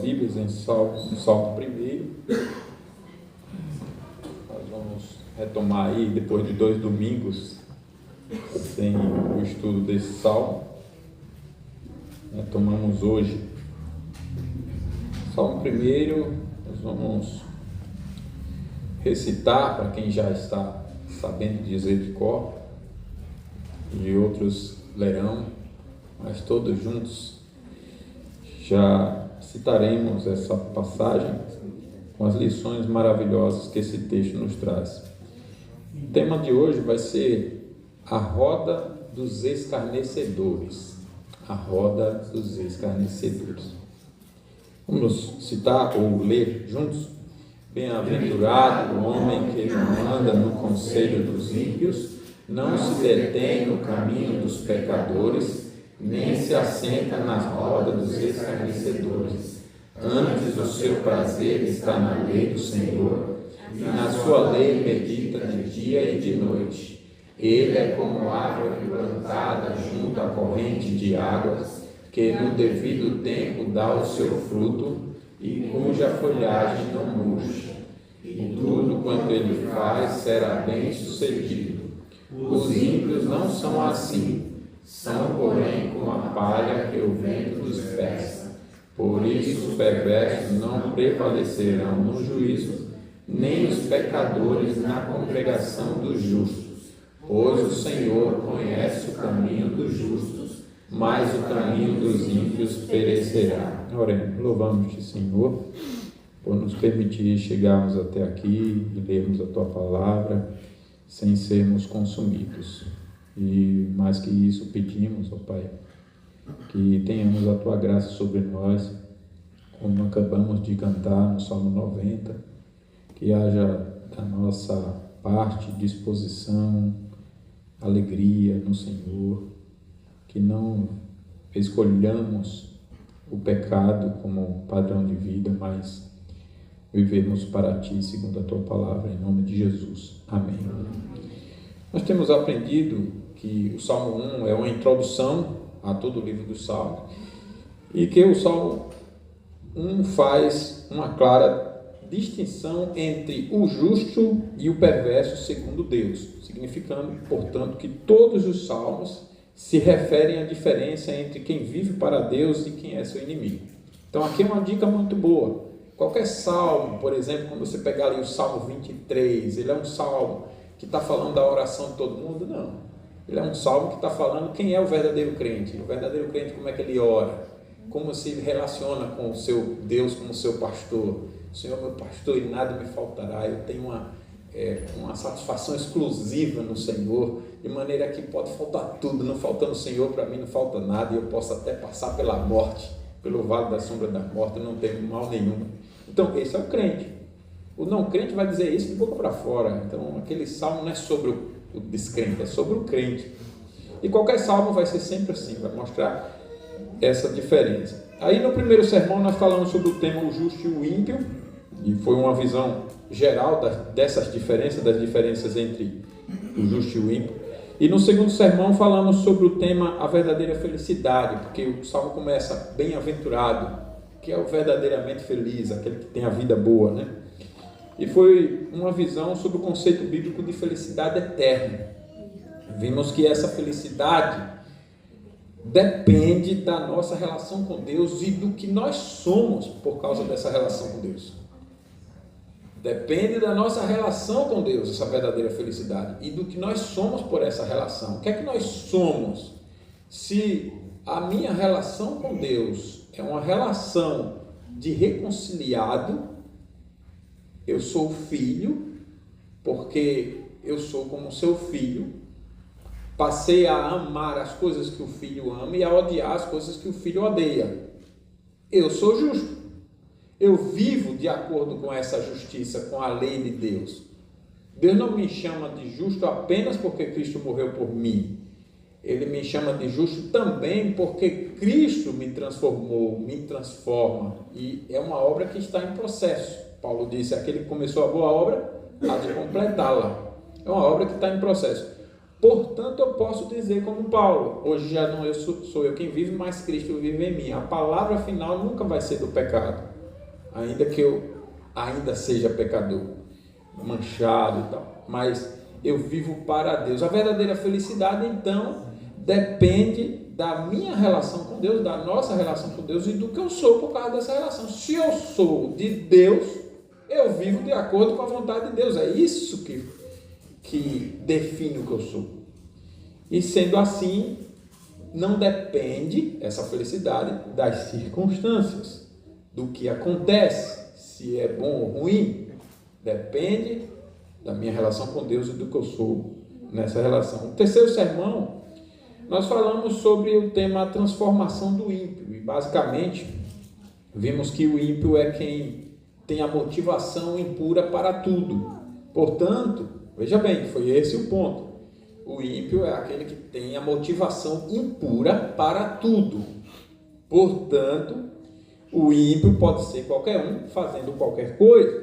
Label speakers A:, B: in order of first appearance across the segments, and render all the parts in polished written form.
A: Bíblias no Salmo 1. Nós vamos retomar aí, depois de 2 domingos, sem o estudo desse Salmo. Retomamos hoje. Salmo 1, nós vamos recitar, para quem já está sabendo dizer de cor, e outros lerão, mas todos juntos já citaremos essa passagem com as lições maravilhosas que esse texto nos traz. O tema de hoje vai ser a roda dos escarnecedores. A roda dos escarnecedores. Vamos citar ou ler juntos? Bem-aventurado o homem que não anda no conselho dos ímpios, não se detém no caminho dos pecadores, nem se assenta na roda dos escarnecedores. Antes o seu prazer está na lei do Senhor, e na sua lei medita de dia e de noite. Ele é como árvore plantada junto à corrente de águas, que no devido tempo dá o seu fruto, e cuja folhagem não murcha. E tudo quanto ele faz será bem sucedido. Os ímpios não são assim, são, porém, como a palha que o vento dispersa. Por isso os perversos não prevalecerão no juízo, nem os pecadores na congregação dos justos. Pois o Senhor conhece o caminho dos justos, mas o caminho dos ímpios perecerá. Oremos, louvamos-te, Senhor, por nos permitir chegarmos até aqui e lermos a Tua palavra sem sermos consumidos. E mais que isso pedimos, ó Pai, que tenhamos a Tua graça sobre nós, como acabamos de cantar no Salmo 90, que haja da nossa parte disposição, alegria no Senhor, que não escolhamos o pecado como padrão de vida, mas vivemos para Ti, segundo a Tua palavra, em nome de Jesus. Amém. Nós temos aprendido que o Salmo 1 é uma introdução a todo o livro do Salmo, e que o Salmo 1 faz uma clara distinção entre o justo e o perverso segundo Deus, significando, portanto, que todos os salmos se referem à diferença entre quem vive para Deus e quem é seu inimigo. Então aqui é uma dica muito boa. Qualquer salmo, por exemplo, quando você pegar ali o Salmo 23, ele é um salmo que está falando da oração de todo mundo? Não. Ele é um salmo que está falando quem é o verdadeiro crente. O verdadeiro crente, como é que ele ora? Como se relaciona com o seu Deus como seu pastor. O Senhor é meu pastor e nada me faltará. Eu tenho uma satisfação exclusiva no Senhor, de maneira que pode faltar tudo. Não faltando o Senhor, para mim não falta nada, e eu posso até passar pela morte, pelo vale da sombra da morte, eu não tenho mal nenhum. Então, esse é o crente. O não crente vai dizer isso de boca para fora. Então, aquele salmo não é sobre o descrente, é sobre o crente. E qualquer salmo vai ser sempre assim, vai mostrar essa diferença. Aí no primeiro sermão nós falamos sobre o tema o justo e o ímpio, e foi uma visão geral dessas diferenças, das diferenças entre o justo e o ímpio. E no segundo sermão falamos sobre o tema a verdadeira felicidade, porque o salmo começa bem-aventurado, que é o verdadeiramente feliz, aquele que tem a vida boa, né? E foi uma visão sobre o conceito bíblico de felicidade eterna. Vimos que essa felicidade depende da nossa relação com Deus e do que nós somos por causa dessa relação com Deus. Depende da nossa relação com Deus, essa verdadeira felicidade, e do que nós somos por essa relação. O que é que nós somos? Se a minha relação com Deus é uma relação de reconciliado, eu sou filho, porque eu sou como seu filho, passei a amar as coisas que o filho ama e a odiar as coisas que o filho odeia. Eu sou justo. Eu vivo de acordo com essa justiça, com a lei de Deus. Deus não me chama de justo apenas porque Cristo morreu por mim. Ele me chama de justo também porque Cristo me transformou, me transforma. E é uma obra que está em processo. Paulo disse, aquele que começou a boa obra, há de completá-la. É uma obra que está em processo. Portanto, eu posso dizer como Paulo, hoje já não sou eu quem vive, mas Cristo vive em mim. A palavra final nunca vai ser do pecado. ainda que eu ainda seja pecador, manchado e tal, mas eu vivo para Deus. A verdadeira felicidade, então, depende da minha relação com Deus, da nossa relação com Deus e do que eu sou por causa dessa relação. Se eu sou de Deus, eu vivo de acordo com a vontade de Deus. É isso que define o que eu sou. E sendo assim, não depende essa felicidade das circunstâncias, do que acontece, se é bom ou ruim. Depende da minha relação com Deus e do que eu sou nessa relação. O terceiro sermão, nós falamos sobre o tema transformação do ímpio. E basicamente, vimos que o ímpio é quem tem a motivação impura para tudo. Portanto, veja bem, foi esse o ponto. O ímpio é aquele que tem a motivação impura para tudo. Portanto, o ímpio pode ser qualquer um fazendo qualquer coisa.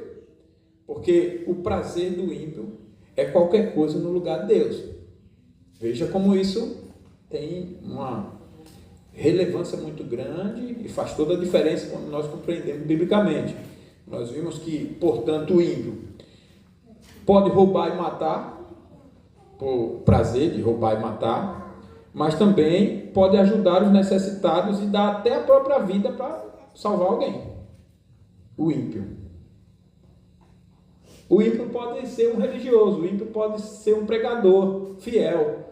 A: Porque o prazer do ímpio é qualquer coisa no lugar de Deus. Veja como isso tem uma relevância muito grande e faz toda a diferença quando nós compreendemos biblicamente. Nós vimos que, portanto, o ímpio pode roubar e matar, por prazer de roubar e matar, mas também pode ajudar os necessitados e dar até a própria vida para salvar alguém. O ímpio. O ímpio pode ser um religioso, o ímpio pode ser um pregador fiel,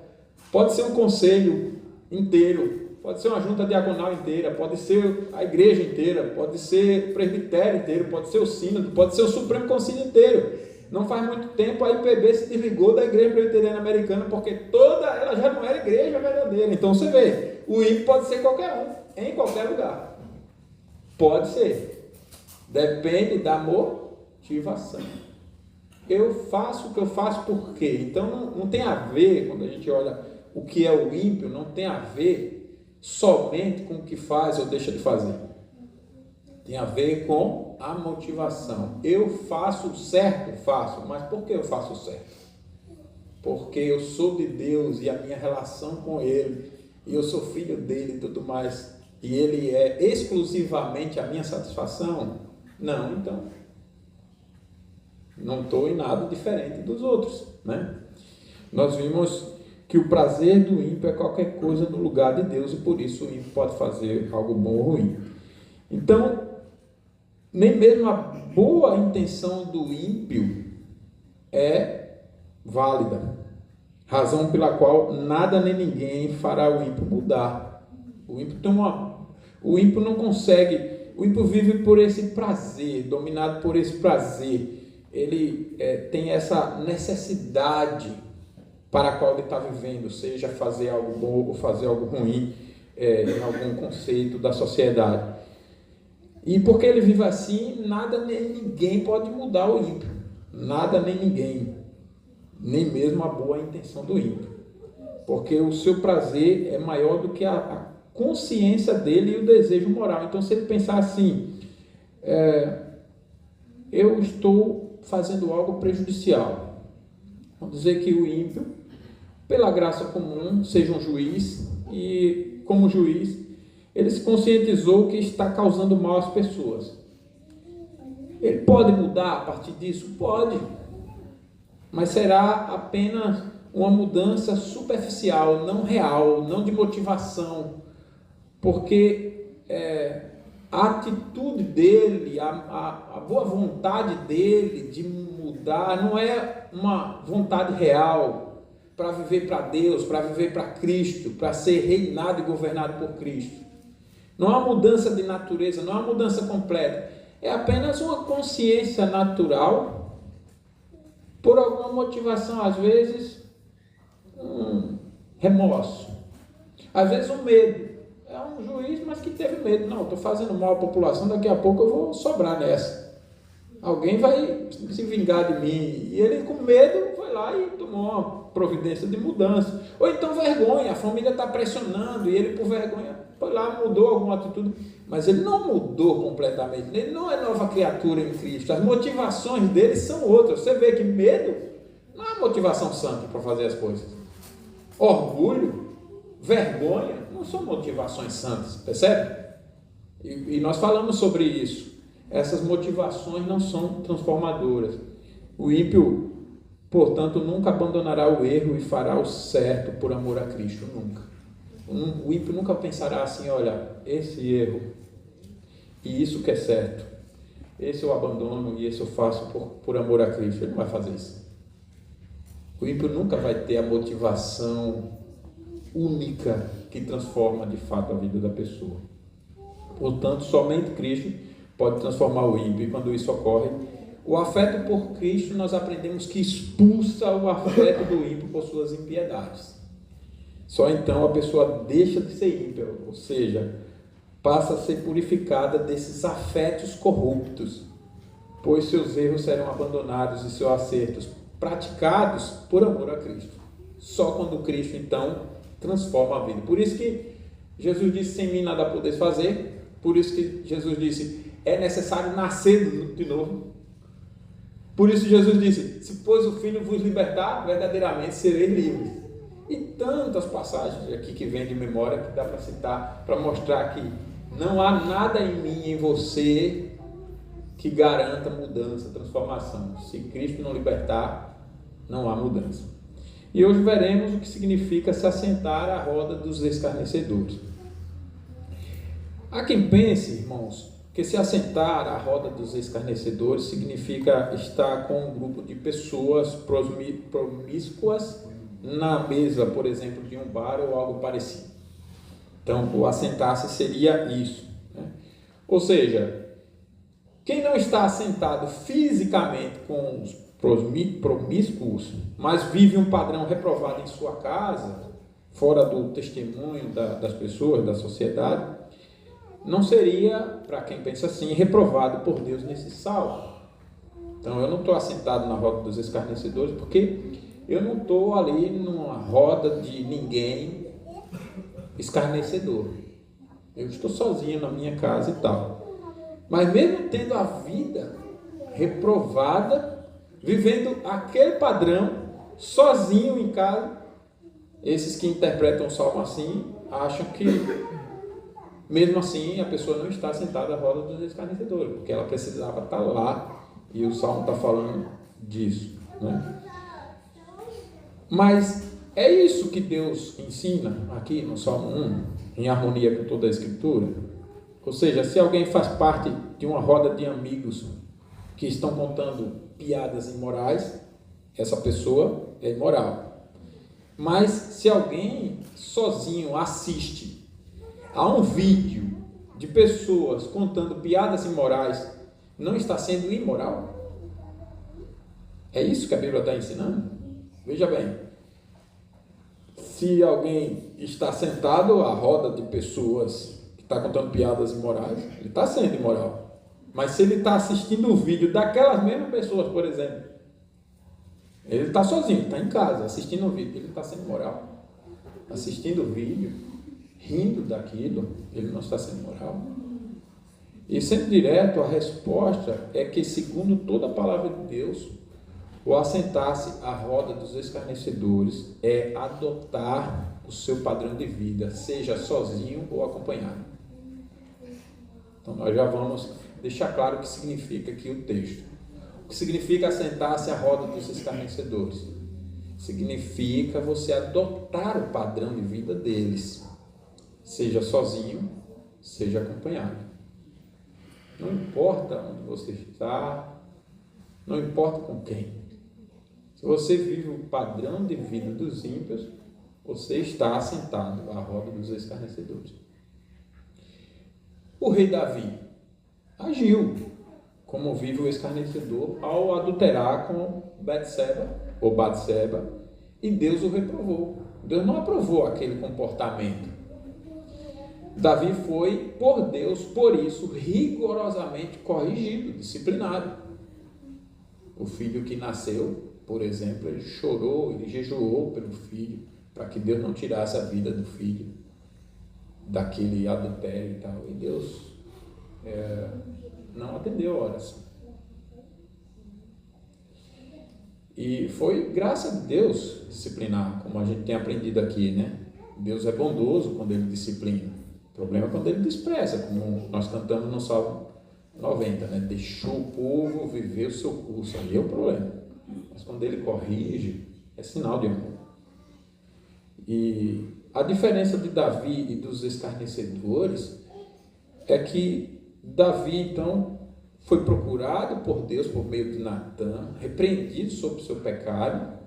A: pode ser um conselho inteiro, pode ser uma junta diaconal inteira, pode ser a igreja inteira, pode ser o presbitério inteiro, pode ser o sínodo, pode ser o Supremo Concílio inteiro. Não faz muito tempo a IPB se desligou da Igreja Presbiteriana Americana porque toda ela já não era igreja verdadeira. Então você vê, o ímpio pode ser qualquer um, em qualquer lugar. Pode ser. Depende da motivação. Eu faço o que eu faço por quê? Então não tem a ver, quando a gente olha o que é o ímpio, não tem a ver somente com o que faz ou deixa de fazer. Tem a ver com a motivação. Eu faço certo? Faço. Mas por que eu faço certo? Porque eu sou de Deus e a minha relação com Ele, e eu sou filho dele e tudo mais, e Ele é exclusivamente a minha satisfação? Não, então não estou em nada diferente dos outros, né? Nós vimos que o prazer do ímpio é qualquer coisa no lugar de Deus, e por isso o ímpio pode fazer algo bom ou ruim. Então, nem mesmo a boa intenção do ímpio é válida, razão pela qual nada nem ninguém fará o ímpio mudar. O ímpio não consegue, o ímpio vive por esse prazer, dominado por esse prazer. Ele tem essa necessidade para a qual ele está vivendo, seja fazer algo bom ou fazer algo ruim, em algum conceito da sociedade. E porque ele vive assim, nada nem ninguém pode mudar o ímpio. Nada nem ninguém. Nem mesmo a boa intenção do ímpio. Porque o seu prazer é maior do que a consciência dele e o desejo moral. Então, se ele pensar assim, eu estou fazendo algo prejudicial. Vamos dizer que o ímpio, pela graça comum, seja um juiz, e como juiz, ele se conscientizou que está causando mal às pessoas. Ele pode mudar a partir disso? Pode. Mas será apenas uma mudança superficial, não real, não de motivação. Porque a atitude dele, a boa vontade dele de mudar, não é uma vontade real para viver para Deus, para viver para Cristo, para ser reinado e governado por Cristo. Não é uma mudança de natureza, não é uma mudança completa. É apenas uma consciência natural, por alguma motivação, às vezes um remorso, às vezes um medo. É um juiz, mas que teve medo. Não, estou fazendo mal à população, daqui a pouco eu vou sobrar nessa. Alguém vai se vingar de mim. E ele, com medo, foi lá e tomou uma providência de mudança. Ou então vergonha, a família está pressionando, e ele, por vergonha, foi lá, mudou alguma atitude, mas ele não mudou completamente, ele não é nova criatura em Cristo, as motivações dele são outras. Você vê que medo não é motivação santa para fazer as coisas, orgulho, vergonha, não são motivações santas, percebe? E nós falamos sobre isso. essas motivações não são transformadoras. O ímpio, portanto, nunca abandonará o erro e fará o certo por amor a Cristo, nunca. O ímpio nunca pensará assim, olha, esse erro e isso que é certo, esse eu abandono e esse eu faço por amor a Cristo. Ele não vai fazer isso. O ímpio nunca vai ter a motivação única que transforma de fato a vida da pessoa. Portanto, somente Cristo pode transformar o ímpio, e quando isso ocorre, o afeto por Cristo, nós aprendemos que expulsa o afeto do ímpio por suas impiedades. Só então a pessoa deixa de ser ímpia, ou seja, passa a ser purificada desses afetos corruptos, pois seus erros serão abandonados e seus acertos praticados por amor a Cristo. Só quando Cristo, então, transforma a vida. Por isso que Jesus disse, sem mim nada podeis fazer. Por isso que Jesus disse, é necessário nascer de novo. Por isso Jesus disse, se pois o Filho vos libertar, verdadeiramente sereis livres. E tantas passagens aqui que vem de memória que dá para citar, para mostrar que não há nada em mim, em você, que garanta mudança, transformação. Se Cristo não libertar, não há mudança. E hoje veremos o que significa se assentar à roda dos escarnecedores. Há quem pense, irmãos, que se assentar à roda dos escarnecedores significa estar com um grupo de pessoas promíscuas na mesa, por exemplo, de um bar ou algo parecido. Então, o assentar-se seria isso, né? Ou seja, quem não está assentado fisicamente com os promíscuos, mas vive um padrão reprovado em sua casa, fora do testemunho das pessoas, da sociedade, não seria, para quem pensa assim, reprovado por Deus nesse salmo. Então, eu não estou assentado na roda dos escarnecedores, porque eu não estou ali numa roda de ninguém escarnecedor. Eu estou sozinho na minha casa e tal. Mas mesmo tendo a vida reprovada, vivendo aquele padrão, sozinho em casa, esses que interpretam o salmo assim, acham que mesmo assim a pessoa não está sentada à roda dos escarnecedores, porque ela precisava estar lá, e o salmo está falando disso, né? Mas é isso que Deus ensina aqui no Salmo 1, em harmonia com toda a Escritura. Ou seja, se alguém faz parte de uma roda de amigos que estão contando piadas imorais, essa pessoa é imoral. Mas se alguém sozinho assiste a um vídeo de pessoas contando piadas imorais, não está sendo imoral? É isso que a Bíblia está ensinando? Veja bem, se alguém está sentado à roda de pessoas que está contando piadas imorais, ele está sendo imoral. Mas se ele está assistindo o vídeo daquelas mesmas pessoas, por exemplo, ele está sozinho, está em casa, assistindo o vídeo, ele está sendo imoral. Assistindo o vídeo, rindo daquilo, ele não está sendo imoral. E sendo direto, a resposta é que, segundo toda a palavra de Deus, o assentar-se à roda dos escarnecedores é adotar o seu padrão de vida, seja sozinho ou acompanhado. Então, nós já vamos deixar claro o que significa aqui o texto. O que significa assentar-se à roda dos escarnecedores? Significa você adotar o padrão de vida deles, seja sozinho, seja acompanhado. Não importa onde você está, não importa com quem. Se você vive o padrão de vida dos ímpios, você está assentado à roda dos escarnecedores. O rei Davi agiu como vive o escarnecedor ao adulterar com Batseba, e Deus o reprovou. Deus não aprovou aquele comportamento. Davi foi, por Deus, por isso, rigorosamente corrigido, disciplinado. O filho que nasceu, por exemplo, ele chorou, ele jejuou pelo filho, para que Deus não tirasse a vida do filho daquele adultério e tal. E Deus não atendeu a oração. E foi graça de Deus disciplinar, como a gente tem aprendido aqui, né? Deus é bondoso quando Ele disciplina. O problema é quando Ele despreza, como nós cantamos no Salmo 90, né? Deixou o povo viver o seu curso, aí é o problema. Mas quando ele corrige, é sinal de amor. E a diferença de Davi e dos escarnecedores é que Davi, então, foi procurado por Deus por meio de Natã, repreendido sobre o seu pecado.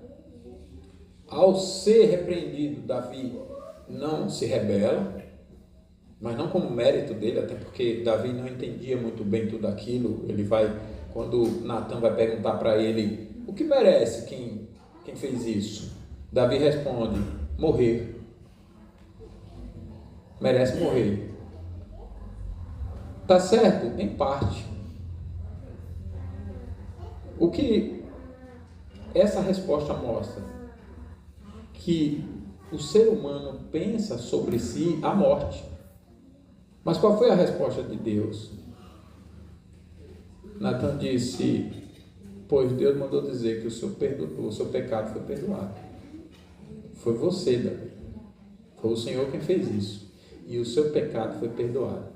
A: Ao ser repreendido, Davi não se rebela, mas não como mérito dele, até porque Davi não entendia muito bem tudo aquilo. Ele vai, quando Natã vai perguntar para ele, o que merece quem fez isso? Davi responde, morrer. Merece morrer. Tá certo? Em parte. O que essa resposta mostra? Que o ser humano pensa sobre si a morte. Mas qual foi a resposta de Deus? Natã disse, pois Deus mandou dizer que o seu pecado foi perdoado. Foi você, Davi. Foi o Senhor quem fez isso. E o seu pecado foi perdoado.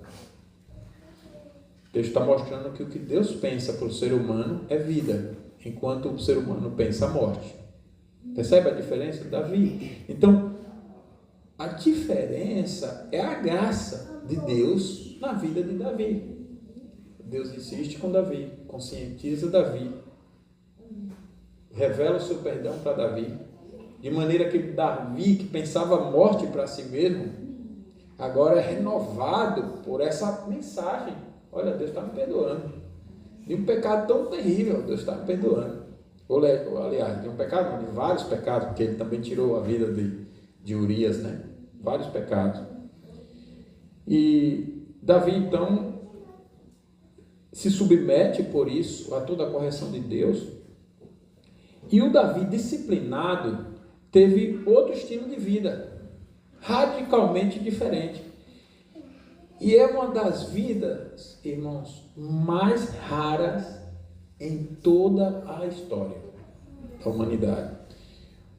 A: Deus está mostrando que o que Deus pensa para o ser humano é vida, enquanto o ser humano pensa a morte. Percebe a diferença, Davi? Então, a diferença é a graça de Deus na vida de Davi. Deus insiste com Davi, conscientiza Davi, revela o seu perdão para Davi, de maneira que Davi, que pensava a morte para si mesmo, agora é renovado por essa mensagem. Olha, Deus está me perdoando. De um pecado tão terrível, Deus está me perdoando. Aliás, de um pecado, de vários pecados, porque ele também tirou a vida de Urias, né? Vários pecados. E Davi, então, se submete por isso a toda a correção de Deus. E o Davi disciplinado teve outro estilo de vida, radicalmente diferente. E é uma das vidas, irmãos, mais raras em toda a história da humanidade.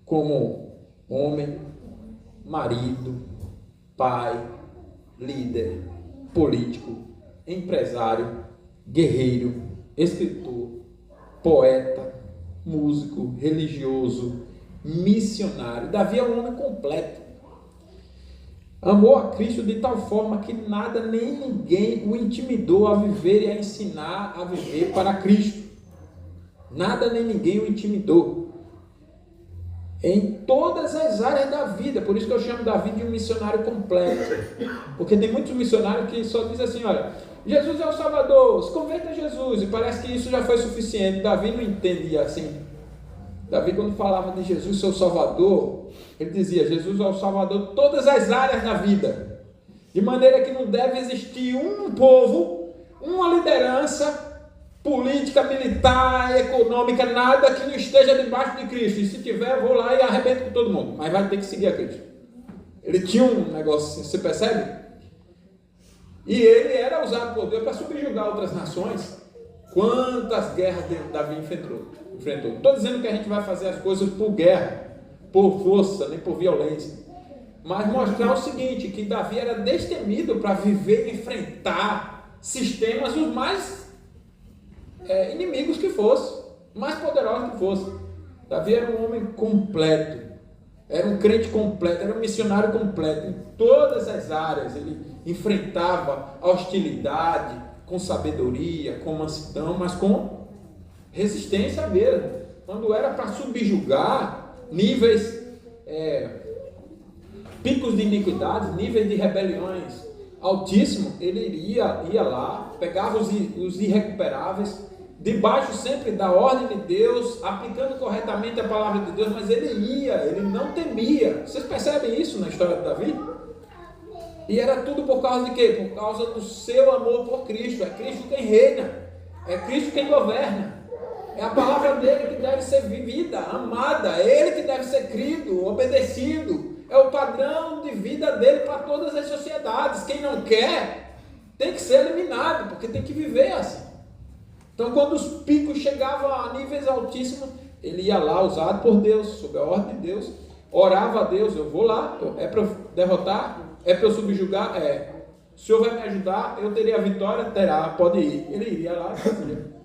A: Como homem, marido, pai, líder, político, empresário, guerreiro, escritor, poeta, músico, religioso, missionário. Davi é um homem completo. Amou a Cristo de tal forma que nada nem ninguém o intimidou a viver e a ensinar a viver para Cristo. Nada nem ninguém o intimidou. Em todas as áreas da vida. Por isso que eu chamo Davi de um missionário completo. Porque tem muitos missionários que só dizem assim, olha, Jesus é o Salvador, se converta a Jesus. E parece que isso já foi suficiente. Davi não entendia assim. Davi, quando falava de Jesus, seu Salvador, ele dizia, Jesus é o Salvador de todas as áreas da vida. De maneira que não deve existir um povo, uma liderança política, militar, econômica, nada que não esteja debaixo de Cristo. E se tiver, vou lá e arrebento com todo mundo. Mas vai ter que seguir a Cristo. Ele tinha um negócio assim, você percebe? E ele era usado por Deus para subjugar outras nações. Quantas guerras Davi enfrentou? Não estou dizendo que a gente vai fazer as coisas por guerra, por força, nem por violência. Mas mostrar o seguinte, que Davi era destemido para viver e enfrentar sistemas os mais inimigos que fossem, mais poderosos que fossem. Davi era um homem completo, era um crente completo, era um missionário completo. Em todas as áreas ele enfrentava a hostilidade com sabedoria, com mansidão, mas com resistência mesmo. Quando era para subjugar níveis, picos de iniquidade, níveis de rebeliões altíssimos, ele ia lá, pegava os irrecuperáveis, debaixo sempre da ordem de Deus, aplicando corretamente a palavra de Deus, mas ele não temia. Vocês percebem isso na história de Davi? E era tudo por causa de quê? Por causa do seu amor por Cristo. É Cristo quem reina, é Cristo quem governa. É a palavra dele que deve ser vivida, amada, é ele que deve ser crido, obedecido. É o padrão de vida dele para todas as sociedades. Quem não quer, tem que ser eliminado, porque tem que viver assim. Então, quando os picos chegavam a níveis altíssimos, ele ia lá, usado por Deus, sob a ordem de Deus, orava a Deus, eu vou lá, é para eu derrotar, é para eu subjugar, O senhor vai me ajudar, eu terei a vitória, terá, pode ir. Ele iria lá e fazia.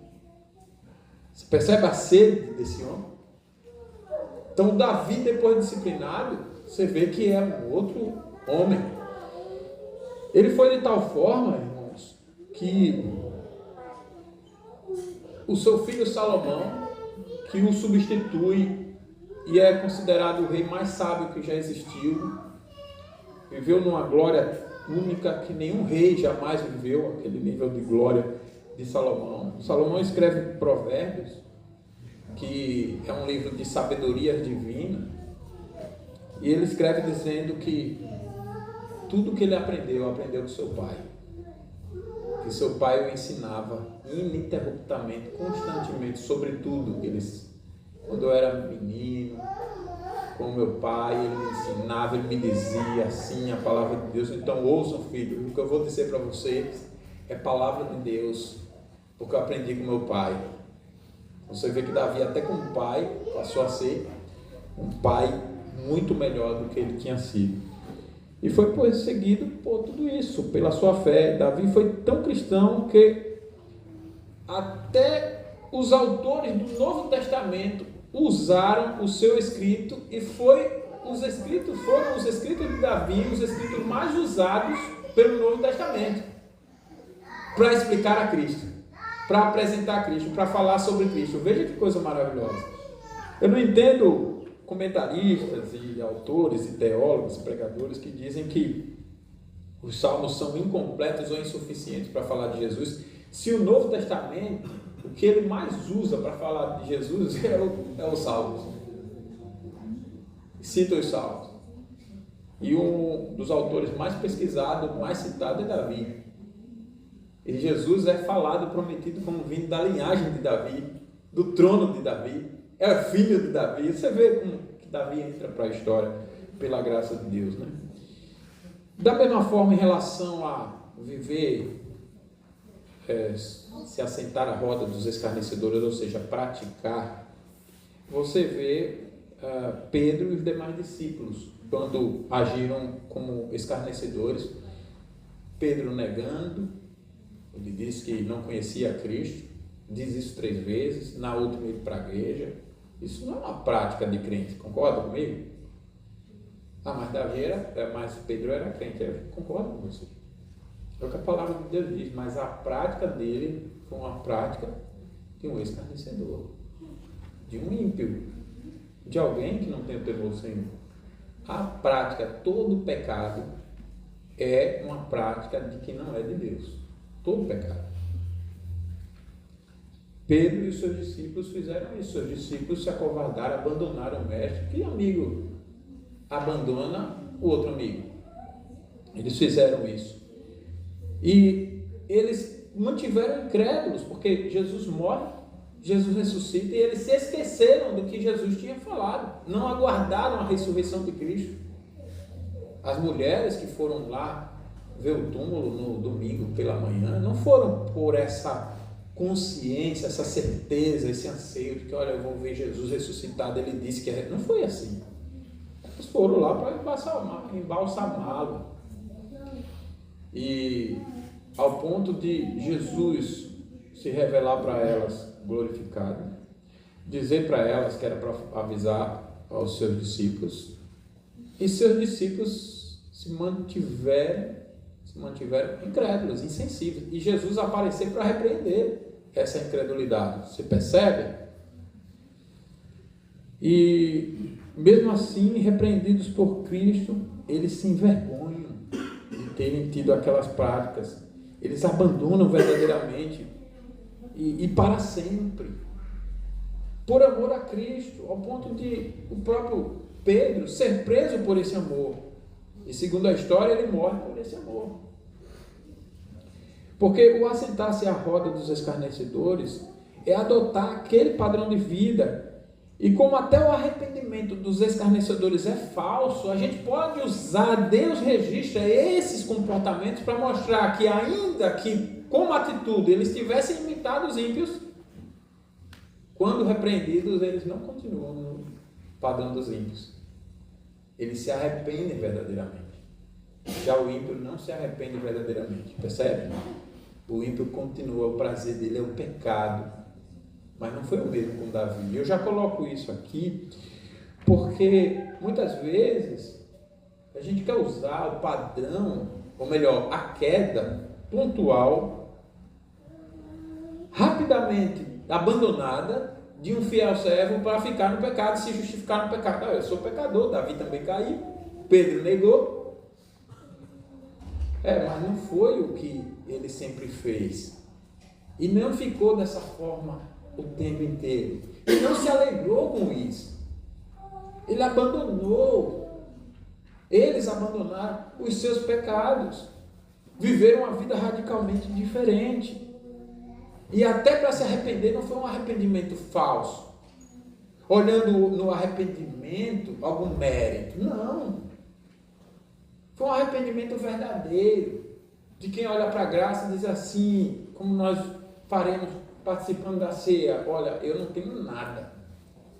A: Você percebe a sede desse homem? Então Davi, depois disciplinado, você vê que é um outro homem. Ele foi de tal forma, irmãos, que o seu filho Salomão, que o substitui e é considerado o rei mais sábio que já existiu, viveu numa glória única que nenhum rei jamais viveu, aquele nível de glória de Salomão. Salomão escreve Provérbios, que é um livro de sabedoria divina, e ele escreve dizendo que tudo que ele aprendeu com seu pai, que seu pai o ensinava ininterruptamente, constantemente, sobre tudo. Quando eu era menino, com meu pai, ele me ensinava, ele me dizia assim a palavra de Deus. Então ouçam, filho, o que eu vou dizer para vocês é palavra de Deus, porque eu aprendi com meu pai. Você vê que Davi, até como pai, passou a ser um pai muito melhor do que ele tinha sido. E foi perseguido por tudo isso, pela sua fé. Davi foi tão cristão que até os autores do Novo Testamento usaram o seu escrito, e foram os escritos de Davi, os escritos mais usados pelo Novo Testamento, para explicar a Cristo, para apresentar Cristo, para falar sobre Cristo. Veja que coisa maravilhosa. Eu não entendo comentaristas e autores e teólogos, pregadores que dizem que os salmos são incompletos ou insuficientes para falar de Jesus, se o Novo Testamento, o que ele mais usa para falar de Jesus é os salmos. Cita os salmos. E um dos autores mais pesquisados, mais citado é Davi. E Jesus é falado, prometido como vindo da linhagem de Davi, do trono de Davi, é filho de Davi. Você vê como que Davi entra para a história pela graça de Deus, né? Da mesma forma, em relação a viver, se assentar à roda dos escarnecedores, ou seja, praticar, você vê Pedro e os demais discípulos, quando agiram como escarnecedores. Pedro negando, ele disse que não conhecia Cristo, diz isso 3 vezes, na última ele pragueja. Isso não é uma prática de crente, concorda comigo? Mas Pedro era crente, eu concordo com você. É o que a palavra de Deus diz, mas a prática dele foi uma prática de um escarnecedor, de um ímpio, de alguém que não tem o temor do Senhor. A prática, todo pecado é uma prática de que não é de Deus. Todo pecado. Pedro e os seus discípulos fizeram isso. Seus discípulos se acovardaram, abandonaram o mestre. Que amigo abandona o outro amigo? Eles fizeram isso. E eles mantiveram incrédulos, porque Jesus morre, Jesus ressuscita, e eles se esqueceram do que Jesus tinha falado. Não aguardaram a ressurreição de Cristo. As mulheres que foram lá ver o túmulo no domingo pela manhã, não foram por essa consciência, essa certeza, esse anseio de que, olha, eu vou ver Jesus ressuscitado, ele disse que é. Não foi assim. Eles foram lá para embalsamá-lo. E ao ponto de Jesus se revelar para elas glorificado, dizer para elas que era para avisar aos seus discípulos, e seus discípulos se mantiveram incrédulos, insensíveis, e Jesus apareceu para repreender essa incredulidade. Você percebe? E mesmo assim, repreendidos por Cristo, eles se envergonham de terem tido aquelas práticas. Eles abandonam verdadeiramente e para sempre, por amor a Cristo, ao ponto de o próprio Pedro ser preso por esse amor. E segundo a história, ele morre por esse amor. Porque o assentar-se à roda dos escarnecedores é adotar aquele padrão de vida. E como até o arrependimento dos escarnecedores é falso, a gente pode usar, Deus registra esses comportamentos para mostrar que, ainda que como atitude eles tivessem imitado os ímpios, quando repreendidos, eles não continuam no padrão dos ímpios. Eles se arrependem verdadeiramente. Já o ímpio não se arrepende verdadeiramente, percebe? O ímpio continua, o prazer dele é o pecado, mas não foi o mesmo com Davi. Eu já coloco isso aqui porque muitas vezes a gente quer usar o padrão, ou melhor, a queda pontual, rapidamente abandonada de um fiel servo para ficar no pecado, se justificar no pecado. Eu sou pecador, Davi também caiu, Pedro negou. Mas não foi o que ele sempre fez. E não ficou dessa forma o tempo inteiro. E não se alegrou com isso. Ele abandonou. Eles abandonaram os seus pecados. Viveram uma vida radicalmente diferente. E até para se arrepender não foi um arrependimento falso. Olhando no arrependimento algum mérito. Não. Foi um arrependimento verdadeiro, de quem olha para a graça e diz assim, como nós faremos participando da ceia: olha, eu não tenho nada.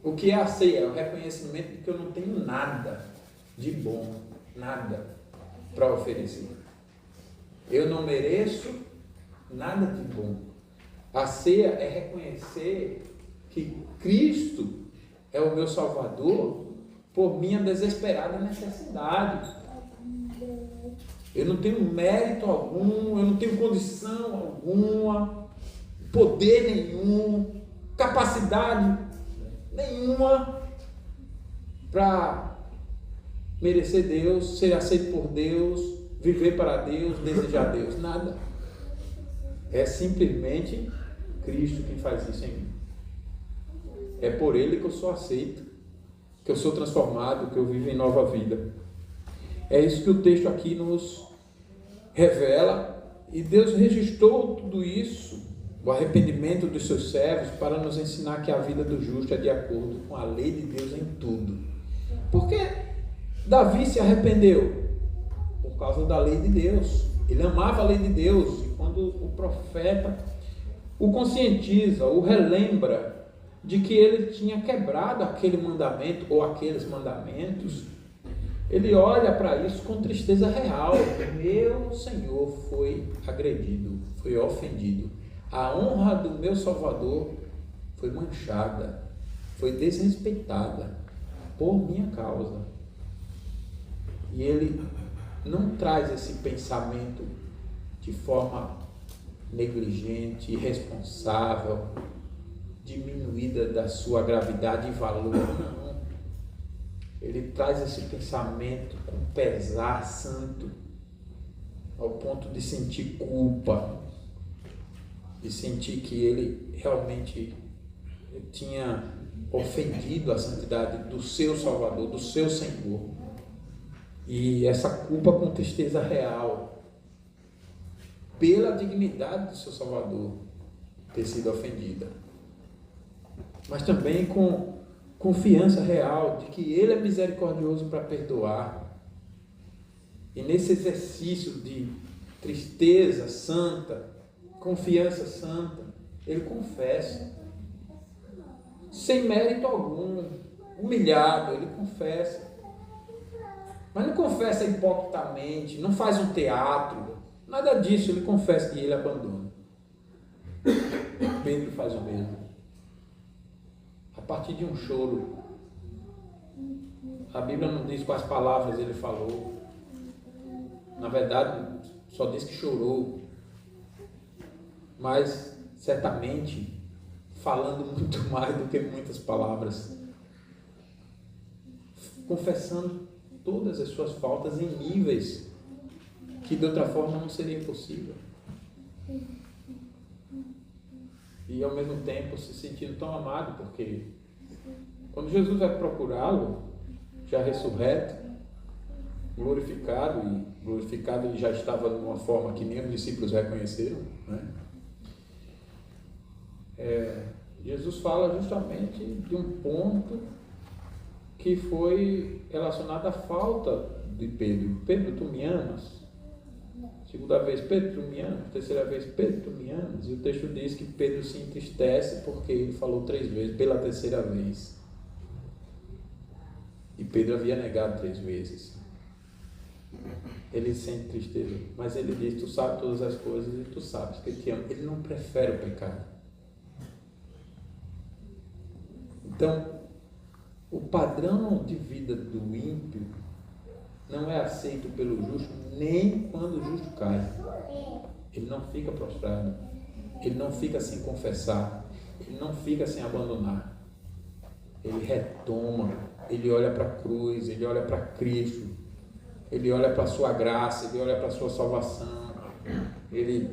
A: O que é a ceia? É o reconhecimento de que eu não tenho nada de bom, nada para oferecer. Eu não mereço nada de bom. A ceia é reconhecer que Cristo é o meu Salvador por minha desesperada necessidade. Eu não tenho mérito algum, eu não tenho condição alguma, poder nenhum, capacidade nenhuma para merecer Deus, ser aceito por Deus, viver para Deus, desejar Deus. Nada. É simplesmente Cristo quem faz isso em mim. É por Ele que eu sou aceito, que eu sou transformado, que eu vivo em nova vida. É isso que o texto aqui nos revela, e Deus registrou tudo isso, o arrependimento dos seus servos, para nos ensinar que a vida do justo é de acordo com a lei de Deus em tudo. Por que Davi se arrependeu? Por causa da lei de Deus. Ele amava a lei de Deus, e quando o profeta o conscientiza, o relembra de que ele tinha quebrado aquele mandamento ou aqueles mandamentos, ele olha para isso com tristeza real. Meu Senhor foi agredido, foi ofendido. A honra do meu Salvador foi manchada, foi desrespeitada por minha causa. E ele não traz esse pensamento de forma negligente, irresponsável, diminuída da sua gravidade e valor. Não. Ele traz esse pensamento com pesar santo, ao ponto de sentir culpa, de sentir que ele realmente tinha ofendido a santidade do seu Salvador, do seu Senhor. E essa culpa com tristeza real, pela dignidade do seu Salvador ter sido ofendida, mas também com confiança real de que Ele é misericordioso para perdoar. E nesse exercício de tristeza santa, confiança santa, ele confessa, sem mérito algum, humilhado, ele confessa. Mas não confessa hipocritamente, não faz um teatro, nada disso. Ele confessa e ele abandona. Pedro faz o mesmo. A partir de um choro. A Bíblia não diz quais palavras ele falou. Na verdade, só diz que chorou. Mas, certamente, falando muito mais do que muitas palavras. Confessando todas as suas faltas em níveis que de outra forma não seria possível. E ao mesmo tempo se sentindo tão amado, porque quando Jesus vai procurá-lo, já ressurreto, glorificado ele já estava de uma forma que nem os discípulos reconheceram, né? Jesus fala justamente de um ponto que foi relacionado à falta de Pedro. Pedro, tu me amas? Segunda vez, Pedro, tu me amas? Terceira vez, Pedro, tu me amas? E o texto diz que Pedro se entristece porque ele falou 3 vezes, pela terceira vez. E Pedro havia negado 3 vezes. Ele sente tristeza, mas ele diz: tu sabes todas as coisas e tu sabes que ele te ama. Ele não prefere o pecado. Então, o padrão de vida do ímpio não é aceito pelo justo nem quando o justo cai. Ele não fica prostrado, ele não fica sem confessar, ele não fica sem abandonar. Ele retoma, ele olha para a cruz, ele olha para Cristo, ele olha para a sua graça, ele olha para a sua salvação, ele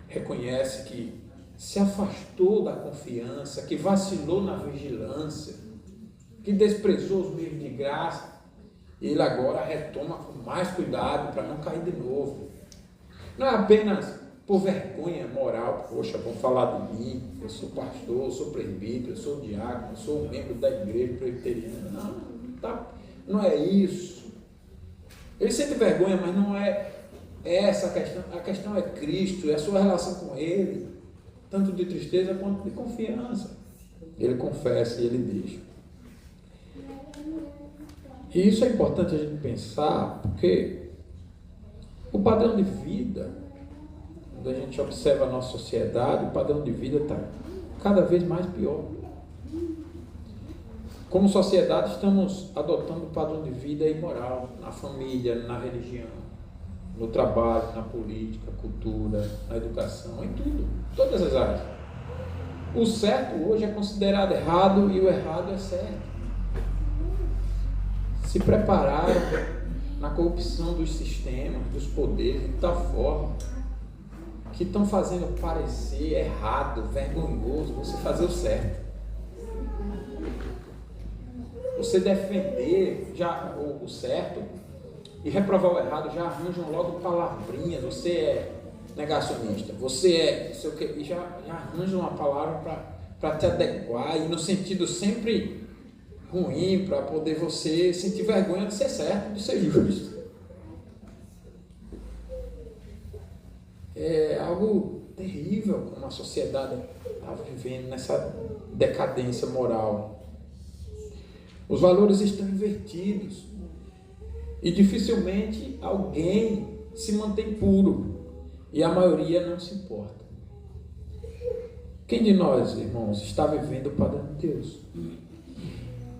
A: reconhece que se afastou da confiança, que vacilou na vigilância, que desprezou os meios de graça. Ele agora retoma com mais cuidado para não cair de novo. Não é apenas por vergonha moral: poxa, vão falar de mim, eu sou pastor, eu sou presbítero, eu sou diácono, eu sou um membro da igreja presbiteriana. Não é isso. Ele sente vergonha, mas não é essa a questão. A questão é Cristo, é a sua relação com Ele, tanto de tristeza quanto de confiança. Ele confessa e ele deixa. E isso é importante a gente pensar, porque o padrão de vida, quando a gente observa a nossa sociedade, o padrão de vida está cada vez mais pior. Como sociedade, estamos adotando o padrão de vida imoral na família, na religião, no trabalho, na política, cultura, na educação, em tudo, em todas as áreas. O certo hoje é considerado errado e o errado é certo. Se prepararam na corrupção dos sistemas, dos poderes, de tal forma que estão fazendo parecer errado, vergonhoso você fazer o certo. Você defender já o certo e reprovar o errado, já arranjam logo palavrinhas: você é negacionista, você é não sei o que, e já arranjam uma palavra para te adequar, e no sentido sempre ruim, para poder você sentir vergonha de ser certo, de ser justo. É algo terrível como a sociedade está vivendo nessa decadência moral. Os valores estão invertidos e dificilmente alguém se mantém puro, e a maioria não se importa. Quem de nós, irmãos, está vivendo o padrão de Deus?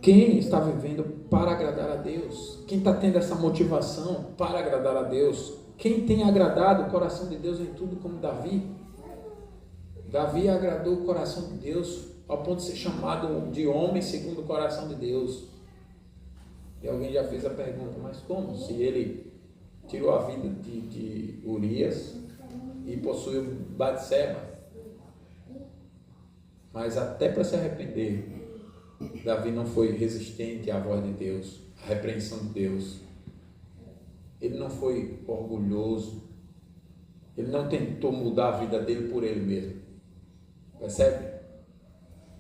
A: Quem está vivendo para agradar a Deus? Quem está tendo essa motivação para agradar a Deus? Quem tem agradado o coração de Deus em tudo, como Davi? Davi agradou o coração de Deus ao ponto de ser chamado de homem segundo o coração de Deus. E alguém já fez a pergunta: mas como? Se ele tirou a vida de Urias e possuiu Batseba. Mas até para se arrepender, Davi não foi resistente à voz de Deus, à repreensão de Deus. Ele não foi orgulhoso. Ele não tentou mudar a vida dele por ele mesmo. Percebe?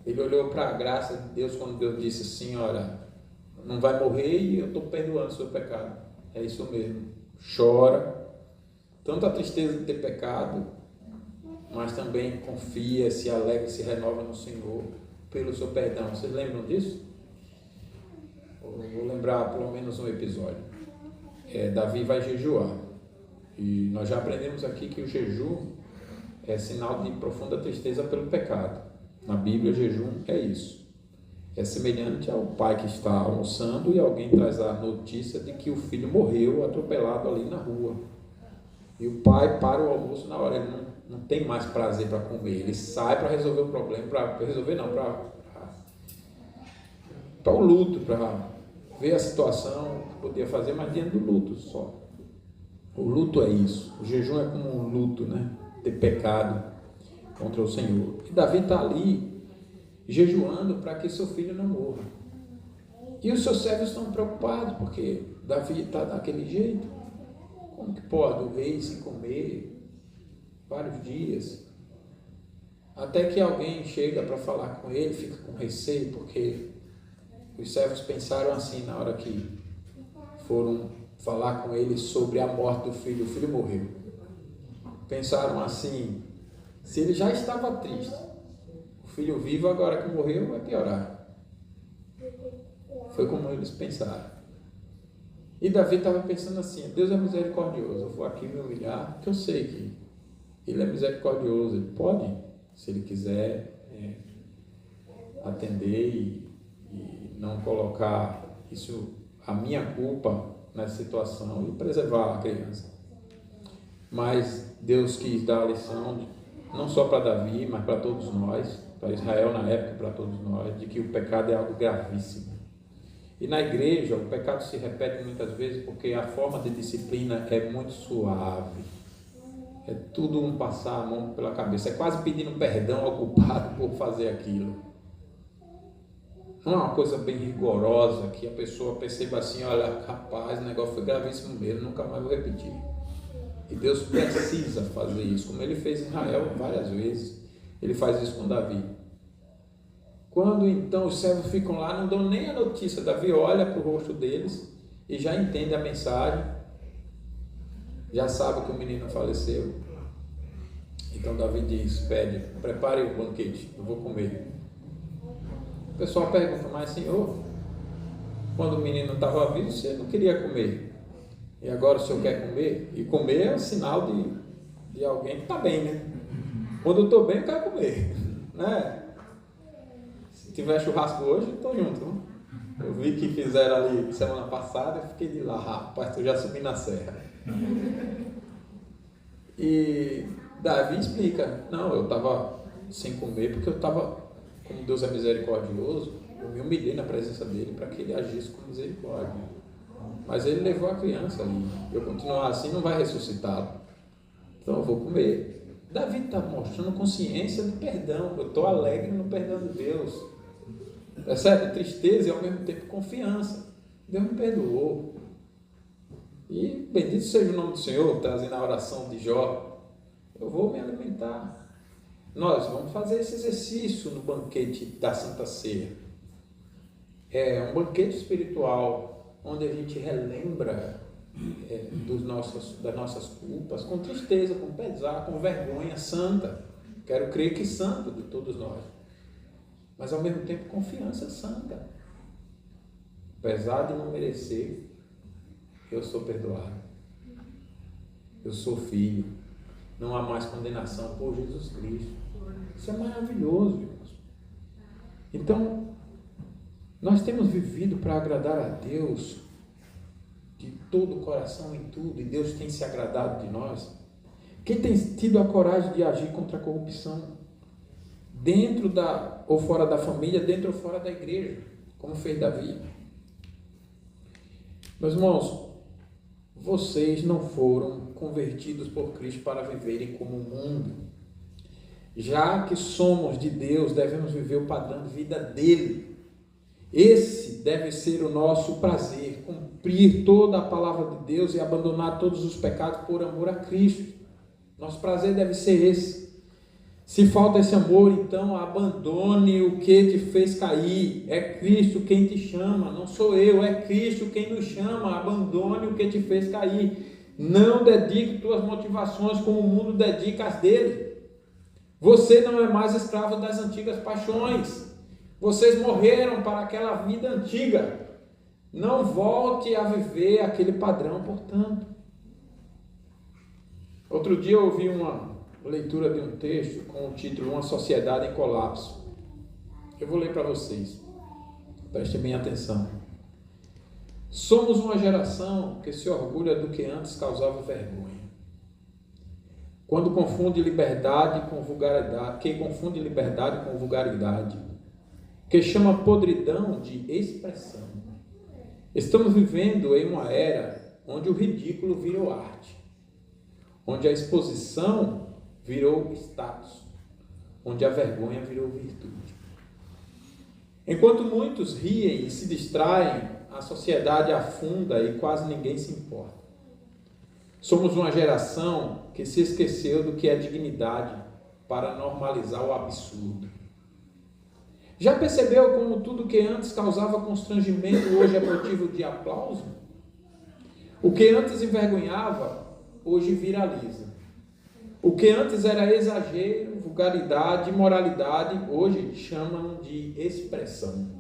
A: Ele olhou para a graça de Deus quando Deus disse assim: olha, não vai morrer e eu estou perdoando o seu pecado. É isso mesmo. Chora, tanto a tristeza de ter pecado, mas também confia, se alegra, se renova no Senhor pelo seu perdão. Vocês lembram disso? Eu vou lembrar pelo menos um episódio. Davi vai jejuar, e nós já aprendemos aqui que o jejum é sinal de profunda tristeza pelo pecado. Na Bíblia, jejum é isso. É semelhante ao pai que está almoçando e alguém traz a notícia de que o filho morreu atropelado ali na rua. E o pai para o almoço na hora, ele não tem mais prazer para comer, ele sai para resolver o problema, para o luto, para ver a situação que podia fazer, mas diante do luto só. O luto é isso. O jejum é como um luto, né? Ter pecado contra o Senhor. E Davi está ali jejuando para que seu filho não morra. E os seus servos estão preocupados, porque Davi está daquele jeito. Como que pode o rei sem comer vários dias? Até que alguém chega para falar com ele, fica com receio, porque os servos pensaram assim na hora que foram falar com ele sobre a morte do filho. O filho morreu. Pensaram assim: se ele já estava triste, o filho vivo agora que morreu vai piorar. Foi como eles pensaram. E Davi estava pensando assim: Deus é misericordioso, eu vou aqui me humilhar, porque eu sei que Ele é misericordioso, Ele pode, se Ele quiser, atender e não colocar isso, a minha culpa nessa situação e preservar a criança. Mas Deus quis dar a lição, não só para Davi, mas para todos nós, para Israel na época, para todos nós, de que o pecado é algo gravíssimo. E na igreja, o pecado se repete muitas vezes porque a forma de disciplina é muito suave. É tudo um passar a mão pela cabeça. É quase pedindo perdão ao culpado por fazer aquilo. Não é uma coisa bem rigorosa que a pessoa perceba assim: olha, rapaz, o negócio foi gravíssimo mesmo, nunca mais vou repetir. E Deus precisa fazer isso, como Ele fez em Israel várias vezes. Ele faz isso com Davi. Quando então os servos ficam lá, não dão nem a notícia. Davi olha para o rosto deles e já entende a mensagem, já sabe que o menino faleceu. Então Davi diz: pede, prepare o banquete, eu vou comer. O pessoal pergunta: mas Senhor, quando o menino estava vivo, você não queria comer, e agora o Senhor quer comer? E comer é um sinal de alguém que está bem, né? Quando eu estou bem, eu quero comer, né? Se tiver churrasco hoje, estou junto, não? Eu vi que fizeram ali semana passada, eu fiquei de lá: rapaz, eu já subi na serra. E Davi explica: não, eu estava sem comer porque eu estava, como Deus é misericordioso, eu me humilhei na presença dele para que ele agisse com misericórdia. Mas ele levou a criança e eu continuar assim não vai ressuscitá-lo. Então eu vou comer. Davi está mostrando consciência de perdão. Eu estou alegre no perdão de Deus. Percebe? Tristeza e ao mesmo tempo confiança. Deus me perdoou. E bendito seja o nome do Senhor, trazendo a oração de Jó. Eu vou me alimentar. Nós vamos fazer esse exercício no banquete da Santa Ceia. É um banquete espiritual, onde a gente relembra das nossas culpas, com tristeza, com pesar, com vergonha santa. Quero crer que santa de todos nós. Mas ao mesmo tempo confiança santa. Apesar de não merecer, eu sou perdoado. Eu sou filho. Não há mais condenação por Jesus Cristo. Isso é maravilhoso, irmãos. Então, nós temos vivido para agradar a Deus de todo o coração em tudo, e Deus tem se agradado de nós. Quem tem tido a coragem de agir contra a corrupção? Dentro ou fora da família, dentro ou fora da igreja, como fez Davi. Meus irmãos, vocês não foram convertidos por Cristo para viverem como o mundo. Já que somos de Deus, devemos viver o padrão de vida dele. Esse deve ser o nosso prazer, cumprir toda a palavra de Deus e abandonar todos os pecados por amor a Cristo. Nosso prazer deve ser esse. Se falta esse amor, então abandone o que te fez cair. É Cristo quem te chama, não sou eu, é Cristo quem nos chama. Abandone o que te fez cair. Não dedique tuas motivações como o mundo dedica as dele. Você não é mais escravo das antigas paixões. Vocês morreram para aquela vida antiga. Não volte a viver aquele padrão, portanto. Outro dia eu ouvi uma leitura de um texto com o título Uma Sociedade em Colapso. Eu vou ler para vocês. Prestem bem atenção. Somos uma geração que se orgulha do que antes causava vergonha. Quando confunde liberdade com vulgaridade, que chama podridão de expressão. Estamos vivendo em uma era onde o ridículo virou arte, onde a exposição virou status, onde a vergonha virou virtude. Enquanto muitos riem e se distraem, a sociedade afunda e quase ninguém se importa. Somos uma geração que se esqueceu do que é dignidade para normalizar o absurdo. Já percebeu como tudo que antes causava constrangimento hoje é motivo de aplauso? O que antes envergonhava, hoje viraliza. O que antes era exagero, vulgaridade, imoralidade, hoje chamam de expressão.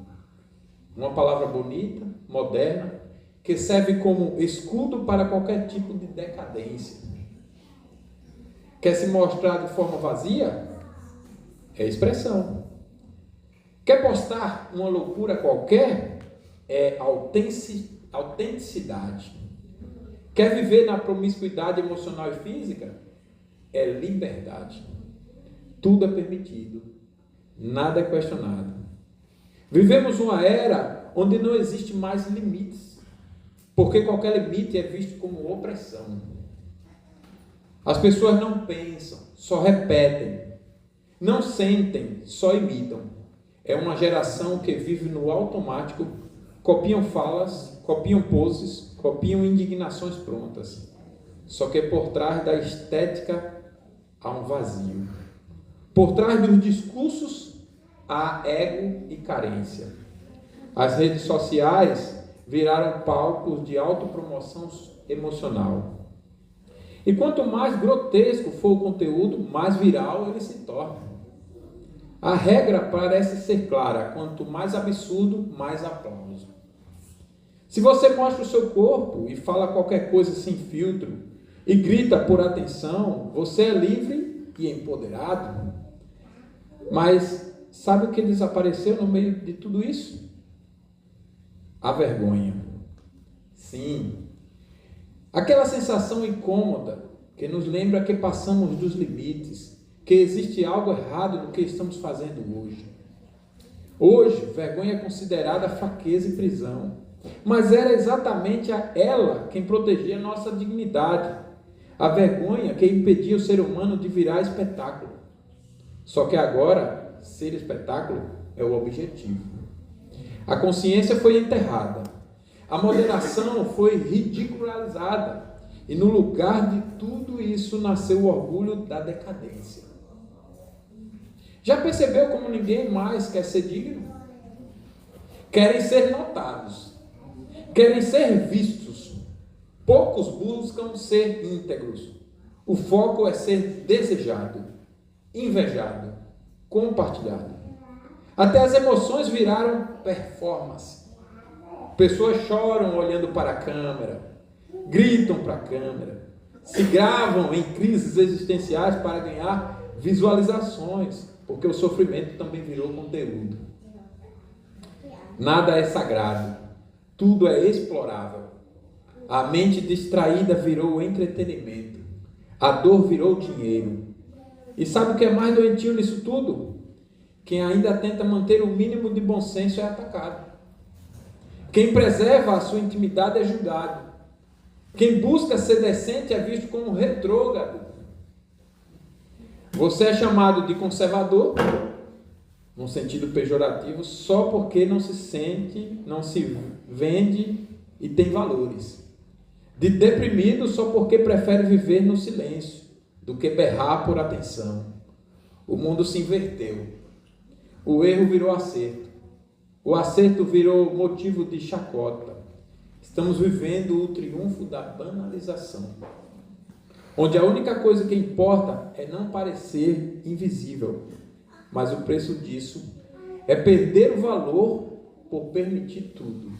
A: Uma palavra bonita, moderna que serve como escudo para qualquer tipo de decadência. Quer se mostrar de forma vazia? É expressão. Quer postar uma loucura qualquer? É autenticidade. Quer viver na promiscuidade emocional e física? É liberdade. Tudo é permitido. Nada é questionado. Vivemos uma era onde não existe mais limites, porque qualquer limite é visto como opressão. As pessoas não pensam, só repetem. Não sentem, só imitam. É uma geração que vive no automático, copiam falas, copiam poses, copiam indignações prontas. Só que por trás da estética há um vazio. Por trás dos discursos há ego e carência. As redes sociais viraram palcos de autopromoção emocional. E quanto mais grotesco for o conteúdo, mais viral ele se torna. A regra parece ser clara: quanto mais absurdo, mais aplauso. Se você mostra o seu corpo e fala qualquer coisa sem filtro e grita por atenção, você é livre e empoderado. Mas sabe o que desapareceu no meio de tudo isso? A vergonha. Sim. Aquela sensação incômoda que nos lembra que passamos dos limites, que existe algo errado no que estamos fazendo hoje. Hoje, vergonha é considerada fraqueza e prisão, mas era exatamente ela quem protegia a nossa dignidade. A vergonha que impedia o ser humano de virar espetáculo. Só que agora, ser espetáculo é o objetivo. A consciência foi enterrada. A moderação foi ridicularizada. E no lugar de tudo isso nasceu o orgulho da decadência. Já percebeu como ninguém mais quer ser digno? Querem ser notados. Querem ser vistos. Poucos buscam ser íntegros. O foco é ser desejado, invejado, compartilhado. Até as emoções viraram performance. Pessoas choram olhando para a câmera, gritam para a câmera, se gravam em crises existenciais para ganhar visualizações, porque o sofrimento também virou conteúdo. Nada é sagrado, tudo é explorável. A mente distraída virou entretenimento, a dor virou dinheiro. E sabe o que é mais doentio nisso tudo? Quem ainda tenta manter o mínimo de bom senso é atacado. Quem preserva a sua intimidade é julgado. Quem busca ser decente é visto como retrógrado. Você é chamado de conservador, num sentido pejorativo, só porque não se sente, não se vende e tem valores. De deprimido só porque prefere viver no silêncio do que berrar por atenção. O mundo se inverteu. O erro virou acerto. O acerto virou motivo de chacota. Estamos vivendo o triunfo da banalização, onde a única coisa que importa é não parecer invisível, mas o preço disso é perder o valor por permitir tudo.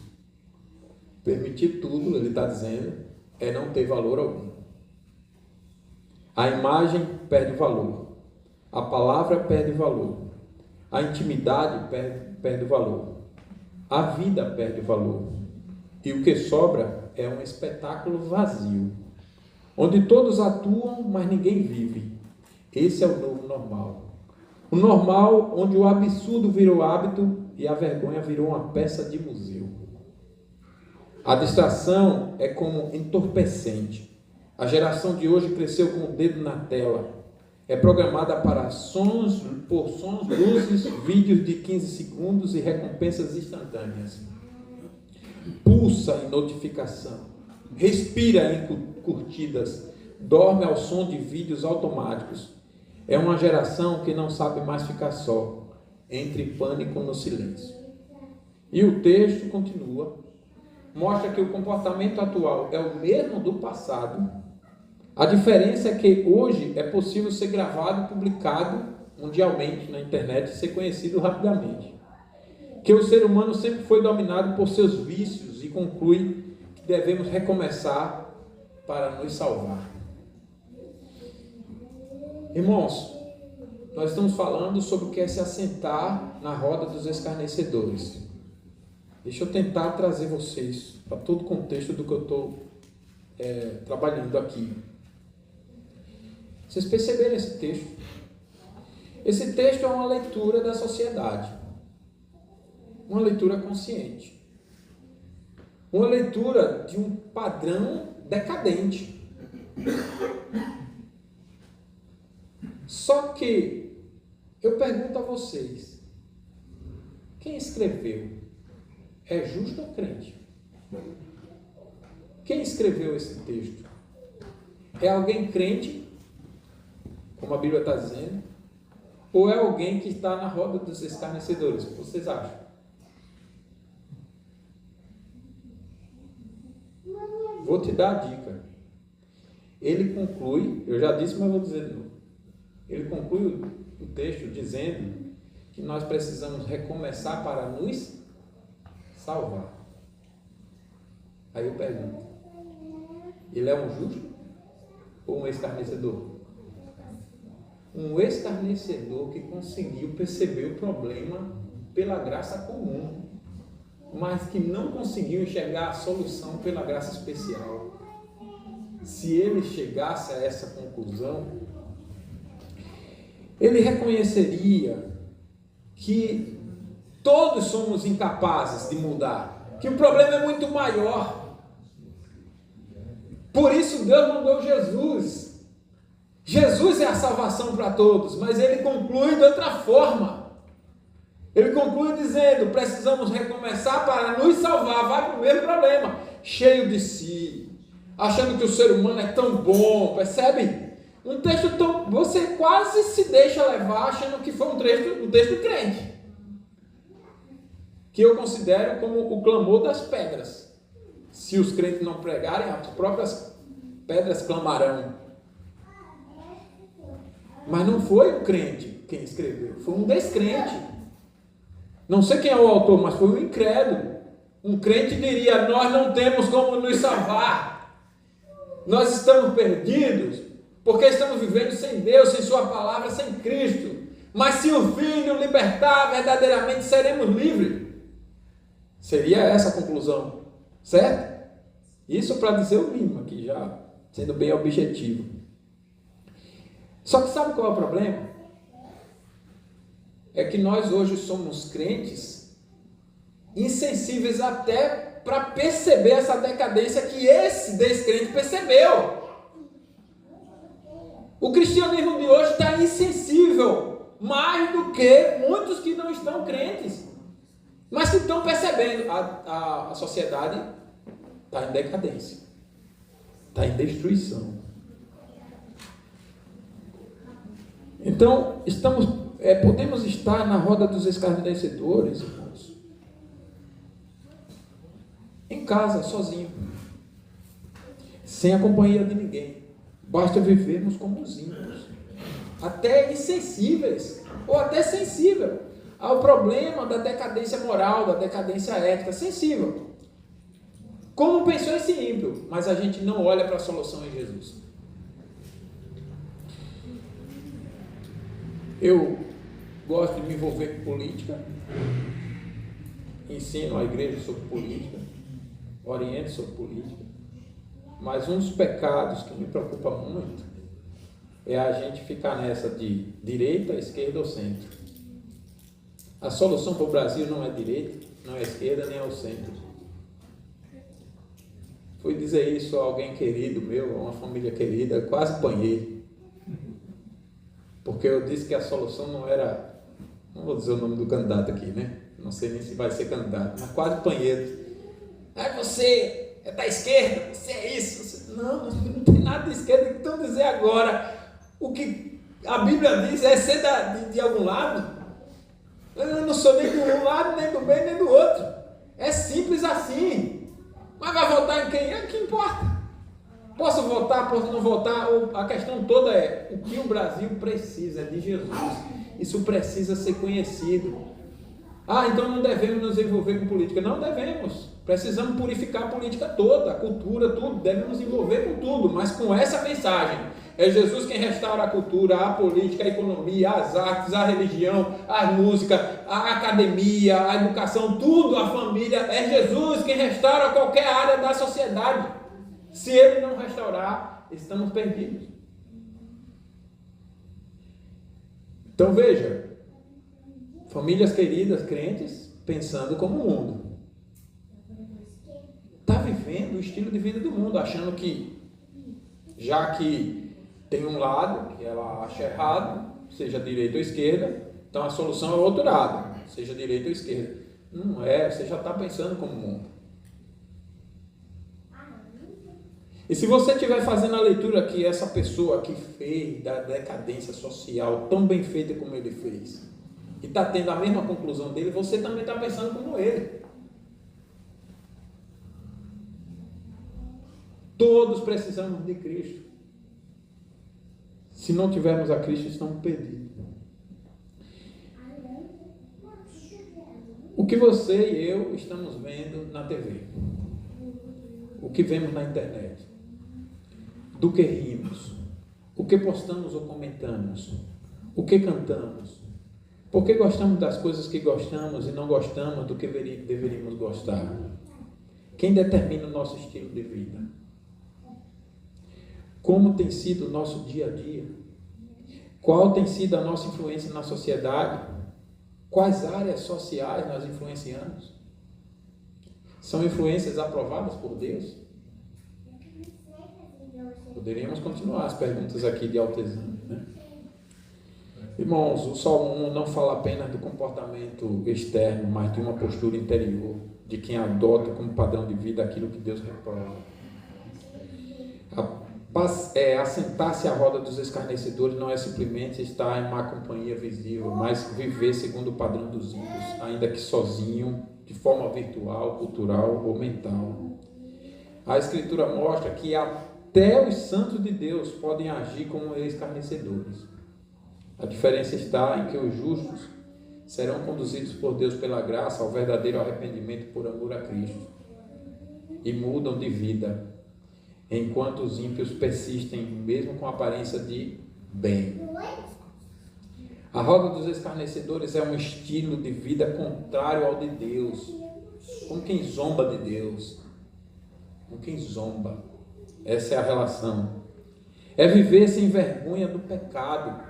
A: Permitir tudo, ele está dizendo, é não ter valor algum. A imagem perde valor, a palavra perde valor, a intimidade perde valor, a vida perde valor. E o que sobra é um espetáculo vazio, onde todos atuam, mas ninguém vive. Esse é o novo normal. O normal onde o absurdo virou hábito e a vergonha virou uma peça de museu. A distração é como entorpecente. A geração de hoje cresceu com o dedo na tela. É programada para sons, luzes, vídeos de 15 segundos e recompensas instantâneas. Pulsa em notificação, respira em curtidas, dorme ao som de vídeos automáticos. É uma geração que não sabe mais ficar só, entre pânico no silêncio. E o texto continua, mostra que o comportamento atual é o mesmo do passado. A diferença é que hoje é possível ser gravado e publicado mundialmente na internet e ser conhecido rapidamente. Que o ser humano sempre foi dominado por seus vícios e conclui devemos recomeçar para nos salvar. Irmãos, nós estamos falando sobre o que é se assentar na roda dos escarnecedores. Deixa eu tentar trazer vocês para todo o contexto do que eu estou trabalhando aqui. Vocês perceberam esse texto? Esse texto é uma leitura da sociedade. Uma leitura consciente. Uma leitura de um padrão decadente. Só que eu pergunto a vocês, quem escreveu? É justo ou crente? Quem escreveu esse texto? É alguém crente, como a Bíblia está dizendo, ou é alguém que está na roda dos escarnecedores? O que vocês acham? Vou te dar a dica. Ele conclui, eu já disse, mas vou dizer de novo. Ele conclui o texto dizendo que nós precisamos recomeçar para nos salvar. Aí eu pergunto, ele é um justo ou um escarnecedor? Um escarnecedor que conseguiu perceber o problema pela graça comum, mas que não conseguiu enxergar a solução pela graça especial. Se ele chegasse a essa conclusão, ele reconheceria que todos somos incapazes de mudar, que o problema é muito maior. Por isso Deus mandou Jesus. Jesus é a salvação para todos, mas ele conclui de outra forma. Ele conclui dizendo, precisamos recomeçar para nos salvar. Vai para o mesmo problema, cheio de si, achando que o ser humano é tão bom, percebe? Um texto tão... Você quase se deixa levar achando que foi um texto crente. Que eu considero como o clamor das pedras. Se os crentes não pregarem, as próprias pedras clamarão. Mas não foi o crente quem escreveu, foi um descrente. Não sei quem é o autor, mas foi um incrédulo. Um crente diria, nós não temos como nos salvar. Nós estamos perdidos, porque estamos vivendo sem Deus, sem sua palavra, sem Cristo. Mas se o Filho libertar, verdadeiramente seremos livres. Seria essa a conclusão, certo? Isso para dizer o mínimo aqui, já sendo bem objetivo. Só que sabe qual é o problema? É que nós hoje somos crentes insensíveis até para perceber essa decadência que esse descrente percebeu. O cristianismo de hoje está insensível, mais do que muitos que não estão crentes, mas que estão percebendo. A sociedade está em decadência, está em destruição. Então, podemos estar na roda dos escarnecedores, irmãos, em casa, sozinho, sem a companhia de ninguém. Basta vivermos como os ímpios, até insensíveis, ou até sensível ao problema da decadência moral, da decadência ética, sensível. Como pensou esse ímpio, mas a gente não olha para a solução em Jesus. Eu gosto de me envolver com política, ensino a igreja sobre política, oriento sobre política, mas um dos pecados que me preocupa muito é a gente ficar nessa de direita, esquerda ou centro. A solução para o Brasil não é direita, não é esquerda, nem é o centro. Fui dizer isso a alguém querido meu, a uma família querida, eu quase apanhei. Porque eu disse que a solução não era, não vou dizer o nome do candidato aqui, né? Não sei nem se vai ser candidato, mas quase apanhei. Você é da esquerda, você é isso. Você... Não tem nada de esquerda. Então dizer agora, o que a Bíblia diz é ser de algum lado. Eu não sou nem do um lado, nem do bem, nem do outro. É simples assim. Mas vai votar em quem? É o que importa. Posso votar, posso não votar, a questão toda é o que o Brasil precisa de Jesus. Isso precisa ser conhecido. Então não devemos nos envolver com política. Não devemos. Precisamos purificar a política toda, a cultura, tudo. Devemos nos envolver com tudo, mas com essa mensagem. É Jesus quem restaura a cultura, a política, a economia, as artes, a religião, a música, a academia, a educação, tudo, a família. É Jesus quem restaura qualquer área da sociedade. Se Ele não restaurar, estamos perdidos. Então veja, famílias queridas, crentes, pensando como o mundo. Está vivendo o estilo de vida do mundo, achando que, já que tem um lado que ela acha errado, seja direita ou esquerda, então a solução é o outro lado, seja direita ou esquerda. Não é, você já está pensando como o mundo. E se você estiver fazendo a leitura que essa pessoa que fez da decadência social tão bem feita como ele fez, e está tendo a mesma conclusão dele, você também está pensando como ele. Todos precisamos de Cristo. Se não tivermos a Cristo, estamos perdidos. O que você e eu estamos vendo na TV? O que vemos na internet? Do que rimos? O que postamos ou comentamos? O que cantamos? Por que gostamos das coisas que gostamos e não gostamos do que deveríamos gostar? Quem determina o nosso estilo de vida? Como tem sido o nosso dia a dia? Qual tem sido a nossa influência na sociedade? Quais áreas sociais nós influenciamos? São influências aprovadas por Deus? Poderíamos continuar as perguntas aqui de Altesano, né? Irmãos, o Salmo 1 não fala apenas do comportamento externo, mas de uma postura interior, de quem adota como padrão de vida aquilo que Deus reprova. Assentar-se à roda dos escarnecedores não é simplesmente estar em má companhia visível, mas viver segundo o padrão dos ímpios, ainda que sozinho, de forma virtual, cultural ou mental. A Escritura mostra que até os santos de Deus podem agir como escarnecedores. A diferença está em que os justos serão conduzidos por Deus pela graça ao verdadeiro arrependimento por amor a Cristo e mudam de vida, enquanto os ímpios persistem mesmo com aparência de bem. A roda dos escarnecedores é um estilo de vida contrário ao de Deus, como quem zomba de Deus, como quem zomba. Essa é a relação. É viver sem vergonha do pecado,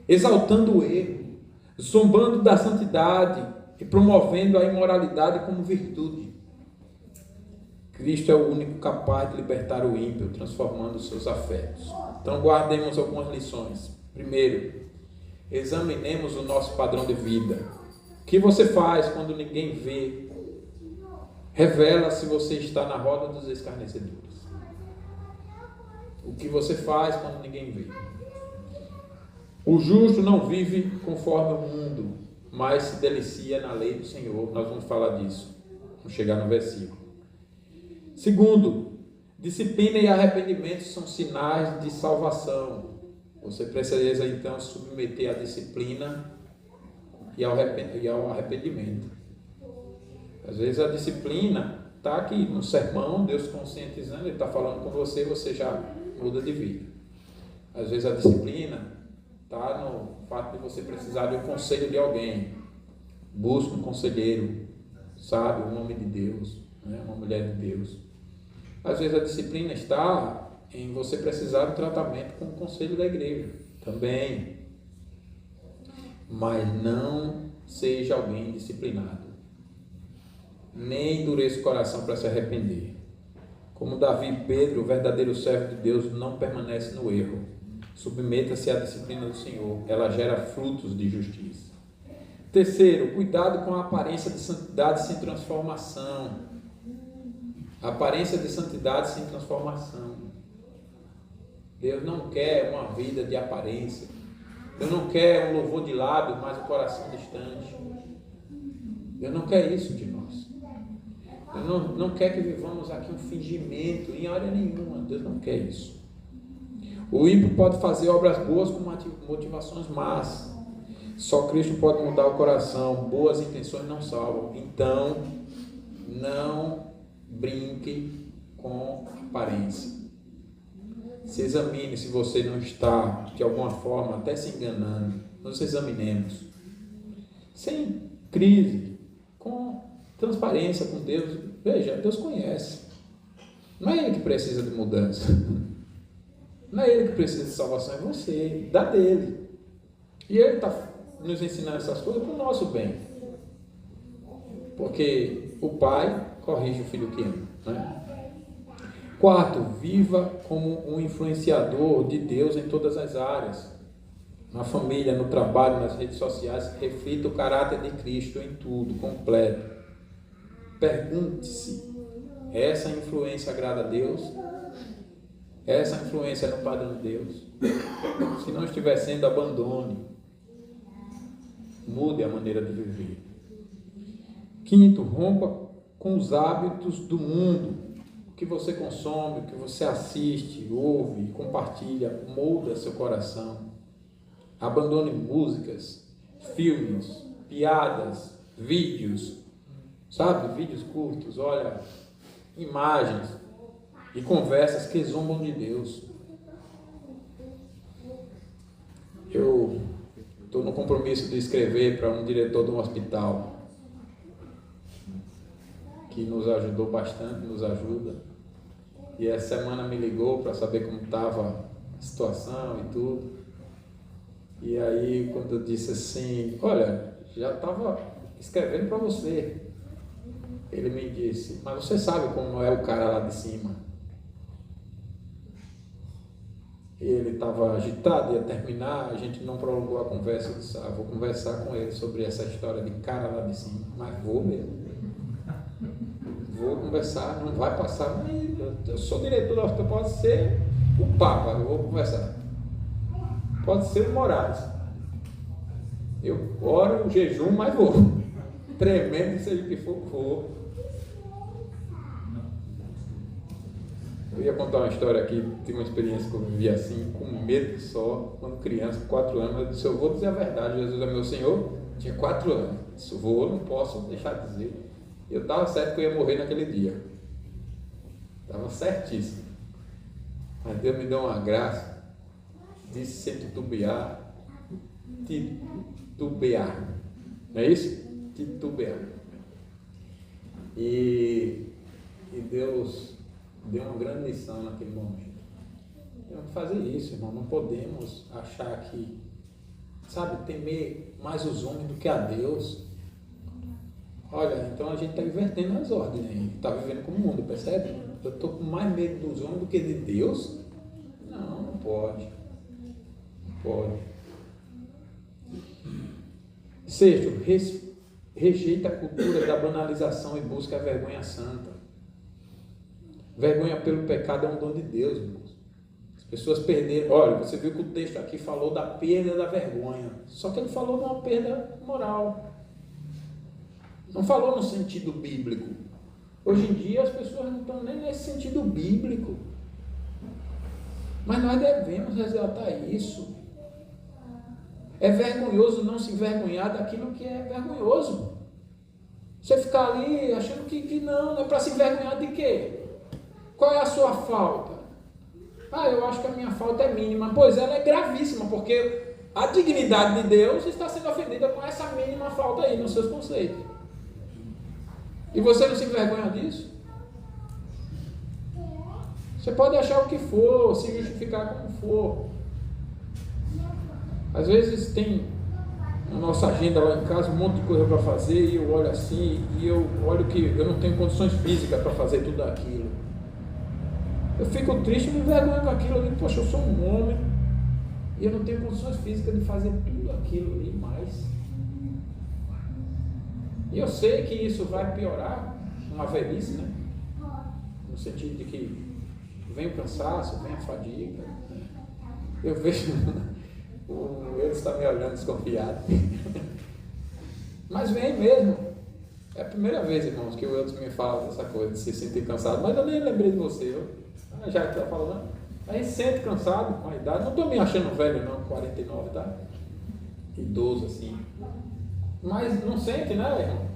A: exaltando o erro, zombando da santidade e promovendo a imoralidade como virtude. Cristo é o único capaz de libertar o ímpio, transformando seus afetos. Então guardemos algumas lições. Primeiro, examinemos o nosso padrão de vida. O que você faz quando ninguém vê? Revela se você está na roda dos escarnecedores. O que você faz quando ninguém vê? O justo não vive conforme o mundo, mas se delicia na lei do Senhor. Nós vamos falar disso. Vamos chegar no versículo. Segundo, disciplina e arrependimento são sinais de salvação. Você precisa então submeter à disciplina e ao arrependimento. Às vezes a disciplina está aqui no sermão, Deus conscientizando, Ele está falando com você, você já muda de vida. Às vezes a disciplina está no fato de você precisar de um conselho de alguém. Busca um conselheiro, sabe, um homem de Deus, né? Uma mulher de Deus. Às vezes a disciplina está em você precisar de tratamento com o conselho da igreja, também. Mas não seja alguém disciplinado. Nem endureça o coração para se arrepender. Como Davi e Pedro, o verdadeiro servo de Deus não permanece no erro. Submeta-se à disciplina do Senhor. Ela gera frutos de justiça. Terceiro, cuidado com a aparência de santidade sem transformação. A aparência de santidade sem transformação. Deus não quer uma vida de aparência. Deus não quer um louvor de lábios, mas um coração distante. Deus não quer isso de nós. Deus não quer que vivamos aqui um fingimento em área nenhuma. Deus não quer isso. O ímpio pode fazer obras boas com motivações más. Só Cristo pode mudar o coração. Boas intenções não salvam. Então, não brinque com aparência. Se examine se você não está, de alguma forma, até se enganando. Nos examinemos. Sem crise, com transparência com Deus. Veja, Deus conhece. Não é Ele que precisa de mudança. Não é Ele que precisa de salvação, é você. Dá dele. E Ele está nos ensinando essas coisas para o nosso bem. Porque o pai corrige o filho que ama. Né? Quarto, viva como um influenciador de Deus em todas as áreas. Na família, no trabalho, nas redes sociais. Reflita o caráter de Cristo em tudo, completo. Pergunte-se, essa influência agrada a Deus? Essa influência é no padrão de Deus? Se não estiver sendo, abandone. Mude a maneira de viver. Quinto, rompa com os hábitos do mundo. O que você consome, o que você assiste, ouve, compartilha, molda seu coração. Abandone músicas, filmes, piadas, vídeos, sabe? Vídeos curtos, olha, imagens e conversas que zombam de Deus. Eu estou no compromisso de escrever para um diretor de um hospital que nos ajudou bastante, nos ajuda. E essa semana me ligou para saber como estava a situação e tudo. E aí, quando eu disse assim, olha, já estava escrevendo para você. Ele me disse, mas você sabe como é o cara lá de cima? Ele estava agitado, ia terminar, a gente não prolongou a conversa. Eu disse, vou conversar com ele sobre essa história de cara lá de cima. Mas vou mesmo. Vou conversar, não vai passar. Eu sou diretor da hospital, pode ser o Papa, eu vou conversar. Pode ser o Moraes. Eu oro, jejum, mas vou. Tremendo, seja o que for, vou. Eu ia contar uma história aqui, tem uma experiência que eu vivi assim, com medo só, quando criança, 4 anos. Eu disse, eu vou dizer a verdade, Jesus é meu Senhor. Tinha 4 anos. Eu disse, vou, não posso deixar de dizer. Eu estava certo que eu ia morrer naquele dia. Estava certíssimo. Mas Deus me deu uma graça. Disse sem titubear. Titubear. Não é isso? Titubear. E Deus deu uma grande lição naquele momento. Temos que fazer isso, irmão. Não podemos achar que, sabe, temer mais os homens do que a Deus. Olha, então a gente está invertendo as ordens, está vivendo como o mundo, percebe? Eu estou com mais medo dos homens do que de Deus? Não, não pode. Não pode. Sexto, rejeita a cultura da banalização e busca a vergonha santa. Vergonha pelo pecado é um dom de Deus, irmãos. As pessoas perderam. Olha, você viu que o texto aqui falou da perda da vergonha. Só que ele falou de uma perda moral. Não falou no sentido bíblico. Hoje em dia as pessoas não estão nem nesse sentido bíblico. Mas nós devemos resgatar isso. É vergonhoso não se envergonhar daquilo que é vergonhoso. Você ficar ali achando que não é para se envergonhar de quê? Qual é a sua falta? Eu acho que a minha falta é mínima. Pois ela é gravíssima, porque a dignidade de Deus está sendo ofendida com essa mínima falta aí nos seus conceitos. E você não se envergonha disso? Você pode achar o que for, se justificar como for. Às vezes tem na nossa agenda lá em casa um monte de coisa para fazer e eu olho assim e eu olho que eu não tenho condições físicas para fazer tudo aquilo. Eu fico triste e me envergonho com aquilo. Eu digo, poxa, eu sou um homem e eu não tenho condições físicas de fazer tudo aquilo ali mais. E eu sei que isso vai piorar uma velhice, né? No sentido de que vem o cansaço, vem a fadiga. Eu vejo, ele está me olhando desconfiado. Mas vem mesmo. É a primeira vez, irmãos, que o Wilson me fala dessa coisa de se sentir cansado. Mas eu nem lembrei de você. Já que está falando, a gente sente cansado com a idade. Não estou me achando velho, não, 49, tá? idoso assim. Mas não sente, né, irmão?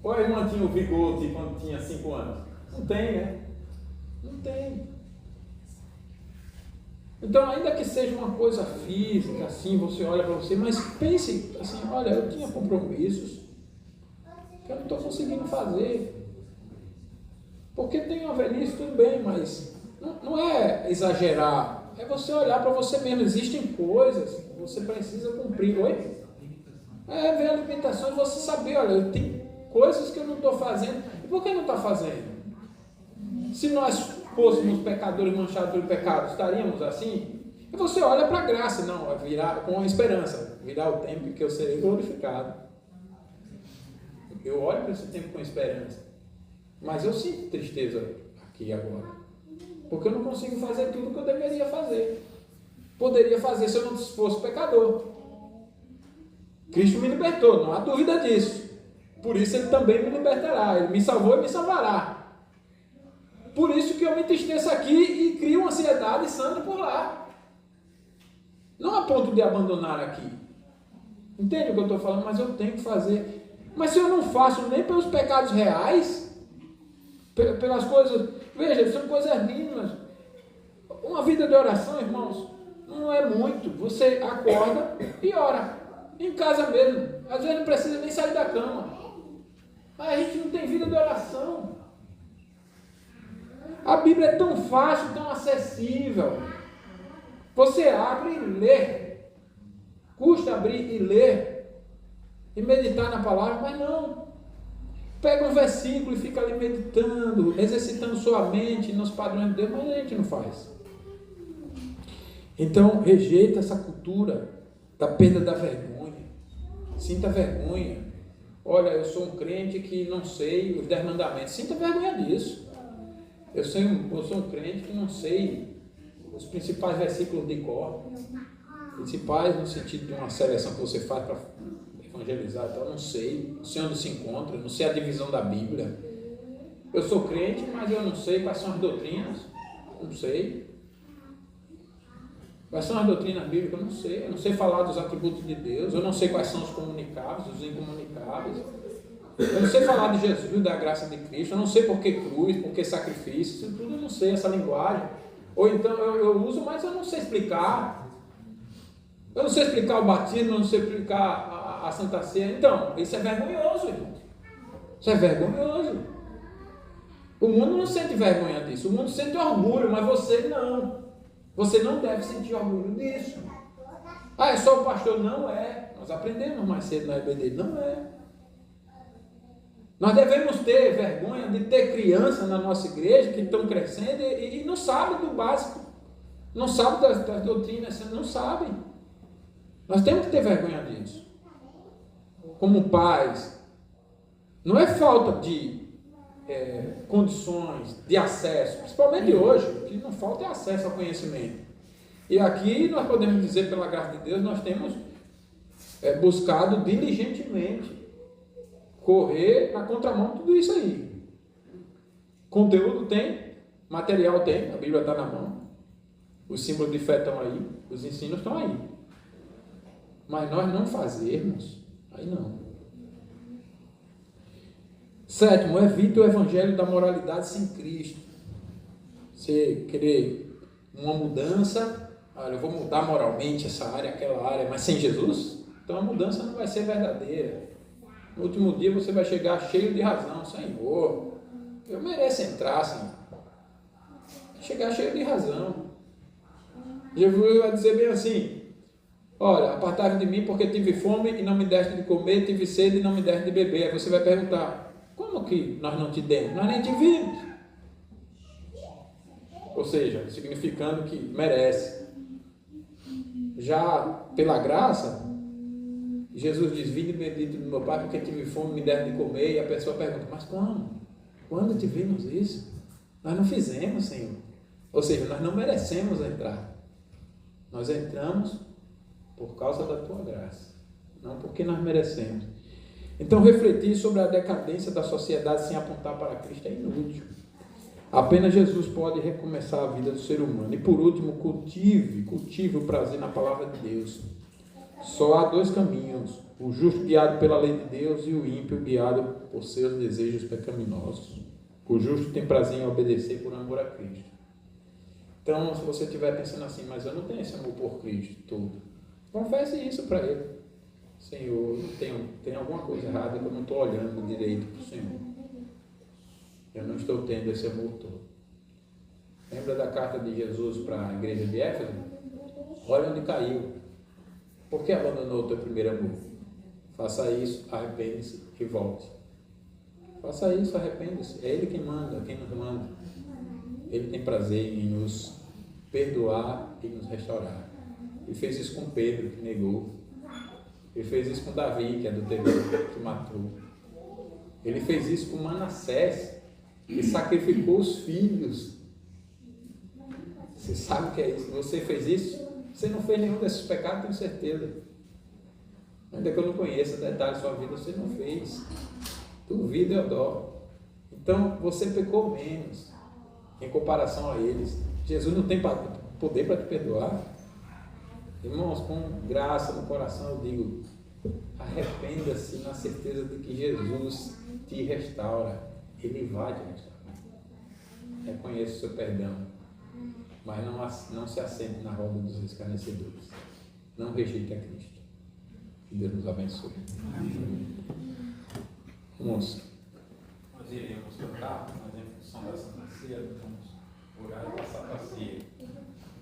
A: Ou a irmã tinha o vigor de quando tinha 5 anos? Não tem, né? Não tem. Então, ainda que seja uma coisa física, assim, você olha para você, mas pense assim, olha, eu tinha compromissos que eu não estou conseguindo fazer. Porque tem uma velhice, tudo bem, mas não é exagerar, é você olhar para você mesmo. Existem coisas que você precisa cumprir. Oi? É ver alimentações, você saber, olha, eu tenho coisas que eu não estou fazendo. E por que não está fazendo? Se nós fôssemos pecadores manchados pelo pecado, estaríamos assim? E você olha para a graça, não, é virar com a esperança, virar o tempo em que eu serei glorificado. Eu olho para esse tempo com esperança. Mas eu sinto tristeza aqui agora. Porque eu não consigo fazer tudo o que eu deveria fazer. Poderia fazer se eu não fosse pecador. Cristo me libertou, não há dúvida disso. Por isso Ele também me libertará. Ele me salvou e me salvará. Por isso que eu me entristeço aqui e crio uma ansiedade santa por lá. Não a ponto de abandonar aqui. Entende o que eu estou falando? Mas eu tenho que fazer. Mas se eu não faço nem pelos pecados reais, pelas coisas, veja, são coisas mínimas. Uma vida de oração, irmãos, não é muito. Você acorda e ora. Em casa mesmo. Às vezes não precisa nem sair da cama. Mas a gente não tem vida de oração. A Bíblia é tão fácil, tão acessível. Você abre e lê. Custa abrir e ler. E meditar na palavra, mas não. Pega um versículo e fica ali meditando, exercitando sua mente nos padrões de Deus, mas a gente não faz. Então, rejeita essa cultura da perda da vergonha. Sinta vergonha. Olha, eu sou um crente que não sei os 10 mandamentos. Sinta vergonha disso. Eu sou um crente que não sei os principais versículos de cor. Principais no sentido de uma seleção que você faz para evangelizar, então eu não sei onde se encontra, não sei a divisão da Bíblia. Eu sou crente, mas eu não sei quais são as doutrinas, não sei. Quais são as doutrinas bíblicas? Eu não sei falar dos atributos de Deus, eu não sei quais são os comunicáveis, os incomunicáveis. Eu não sei falar de Jesus, da graça de Cristo, eu não sei por que cruz, por que sacrifício, isso tudo eu não sei, essa linguagem. Ou então eu uso, mas eu não sei explicar. Eu não sei explicar o batismo, eu não sei explicar a Santa Ceia. Então, isso é vergonhoso, irmão. Isso é vergonhoso. O mundo não sente vergonha disso. O mundo sente orgulho, mas você não. Você não deve sentir orgulho disso. Ah, é só o pastor? Não é. Nós aprendemos mais cedo na EBD. Não é. Nós devemos ter vergonha de ter crianças na nossa igreja que estão crescendo e não sabem do básico. Não sabem das doutrinas. Não sabem. Nós temos que ter vergonha disso. Como pais, não é falta de condições de acesso, principalmente hoje, o que não falta é acesso ao conhecimento. E aqui nós podemos dizer, pela graça de Deus, nós temos buscado diligentemente correr na contramão de tudo isso aí. Conteúdo tem, material tem, a Bíblia está na mão, os símbolos de fé estão aí, os ensinos estão aí. Mas nós não fazermos, aí não. Sétimo, evite o evangelho da moralidade sem Cristo. Você querer uma mudança, olha, eu vou mudar moralmente essa área, aquela área, mas sem Jesus, então a mudança não vai ser verdadeira. No último dia você vai chegar cheio de razão. Senhor, eu mereço entrar, Senhor. Chegar cheio de razão. Jesus vai dizer bem assim: olha, apartai-vos de mim porque tive fome e não me deste de comer, tive sede e não me deste de beber. Aí você vai perguntar: como que nós não te demos? Nós nem te vimos. Ou seja, significando que merece. Já pela graça, Jesus diz: vinde bendito do meu Pai porque tive fome e me deste de comer. E a pessoa pergunta: mas como? Quando te vimos isso? Nós não fizemos, Senhor. Ou seja, nós não merecemos entrar. Nós entramos por causa da tua graça, não porque nós merecemos. Então, refletir sobre a decadência da sociedade sem apontar para Cristo é inútil. Apenas Jesus pode recomeçar a vida do ser humano. E por último, cultive o prazer na palavra de Deus. Só há dois caminhos: o justo guiado pela lei de Deus e o ímpio guiado por seus desejos pecaminosos. O justo tem prazer em obedecer por amor a Cristo. Então, se você estiver pensando assim, mas eu não tenho esse amor por Cristo todo, confesse isso para Ele. Senhor, tem alguma coisa errada que eu não estou olhando direito para o Senhor. Eu não estou tendo esse amor todo. Lembra da carta de Jesus para a igreja de Éfeso? Olha onde caiu. Por que abandonou o teu primeiro amor? Faça isso, arrepende-se e volte. Faça isso, arrependa-se. É Ele quem manda, quem nos manda. Ele tem prazer em nos perdoar e nos restaurar. Ele fez isso com Pedro, que negou. Ele fez isso com Davi, que adulterou, que matou. Ele fez isso com Manassés, que sacrificou os filhos. Você sabe o que é isso? Você fez isso? Você não fez nenhum desses pecados, tenho certeza. Ainda que eu não conheça detalhes da sua vida, você não fez. Duvido e eu dó. Então, você pecou menos em comparação a eles. Jesus não tem poder para te perdoar. Irmãos, com graça no coração eu digo, arrependa-se na certeza de que Jesus te restaura. Ele vai te restaurar. Reconheça o seu perdão, mas não se assente na roda dos escarnecedores. Não rejeite a Cristo. Que Deus nos abençoe. Vamos.
B: Nós iremos cantar, mas em função da Santa Ceia, vamos orar e passar para a ceia.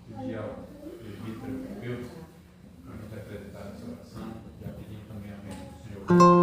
B: Pedir ao presbítero Deus para nos apresentar essa oração, já pedindo também a bênção do Senhor.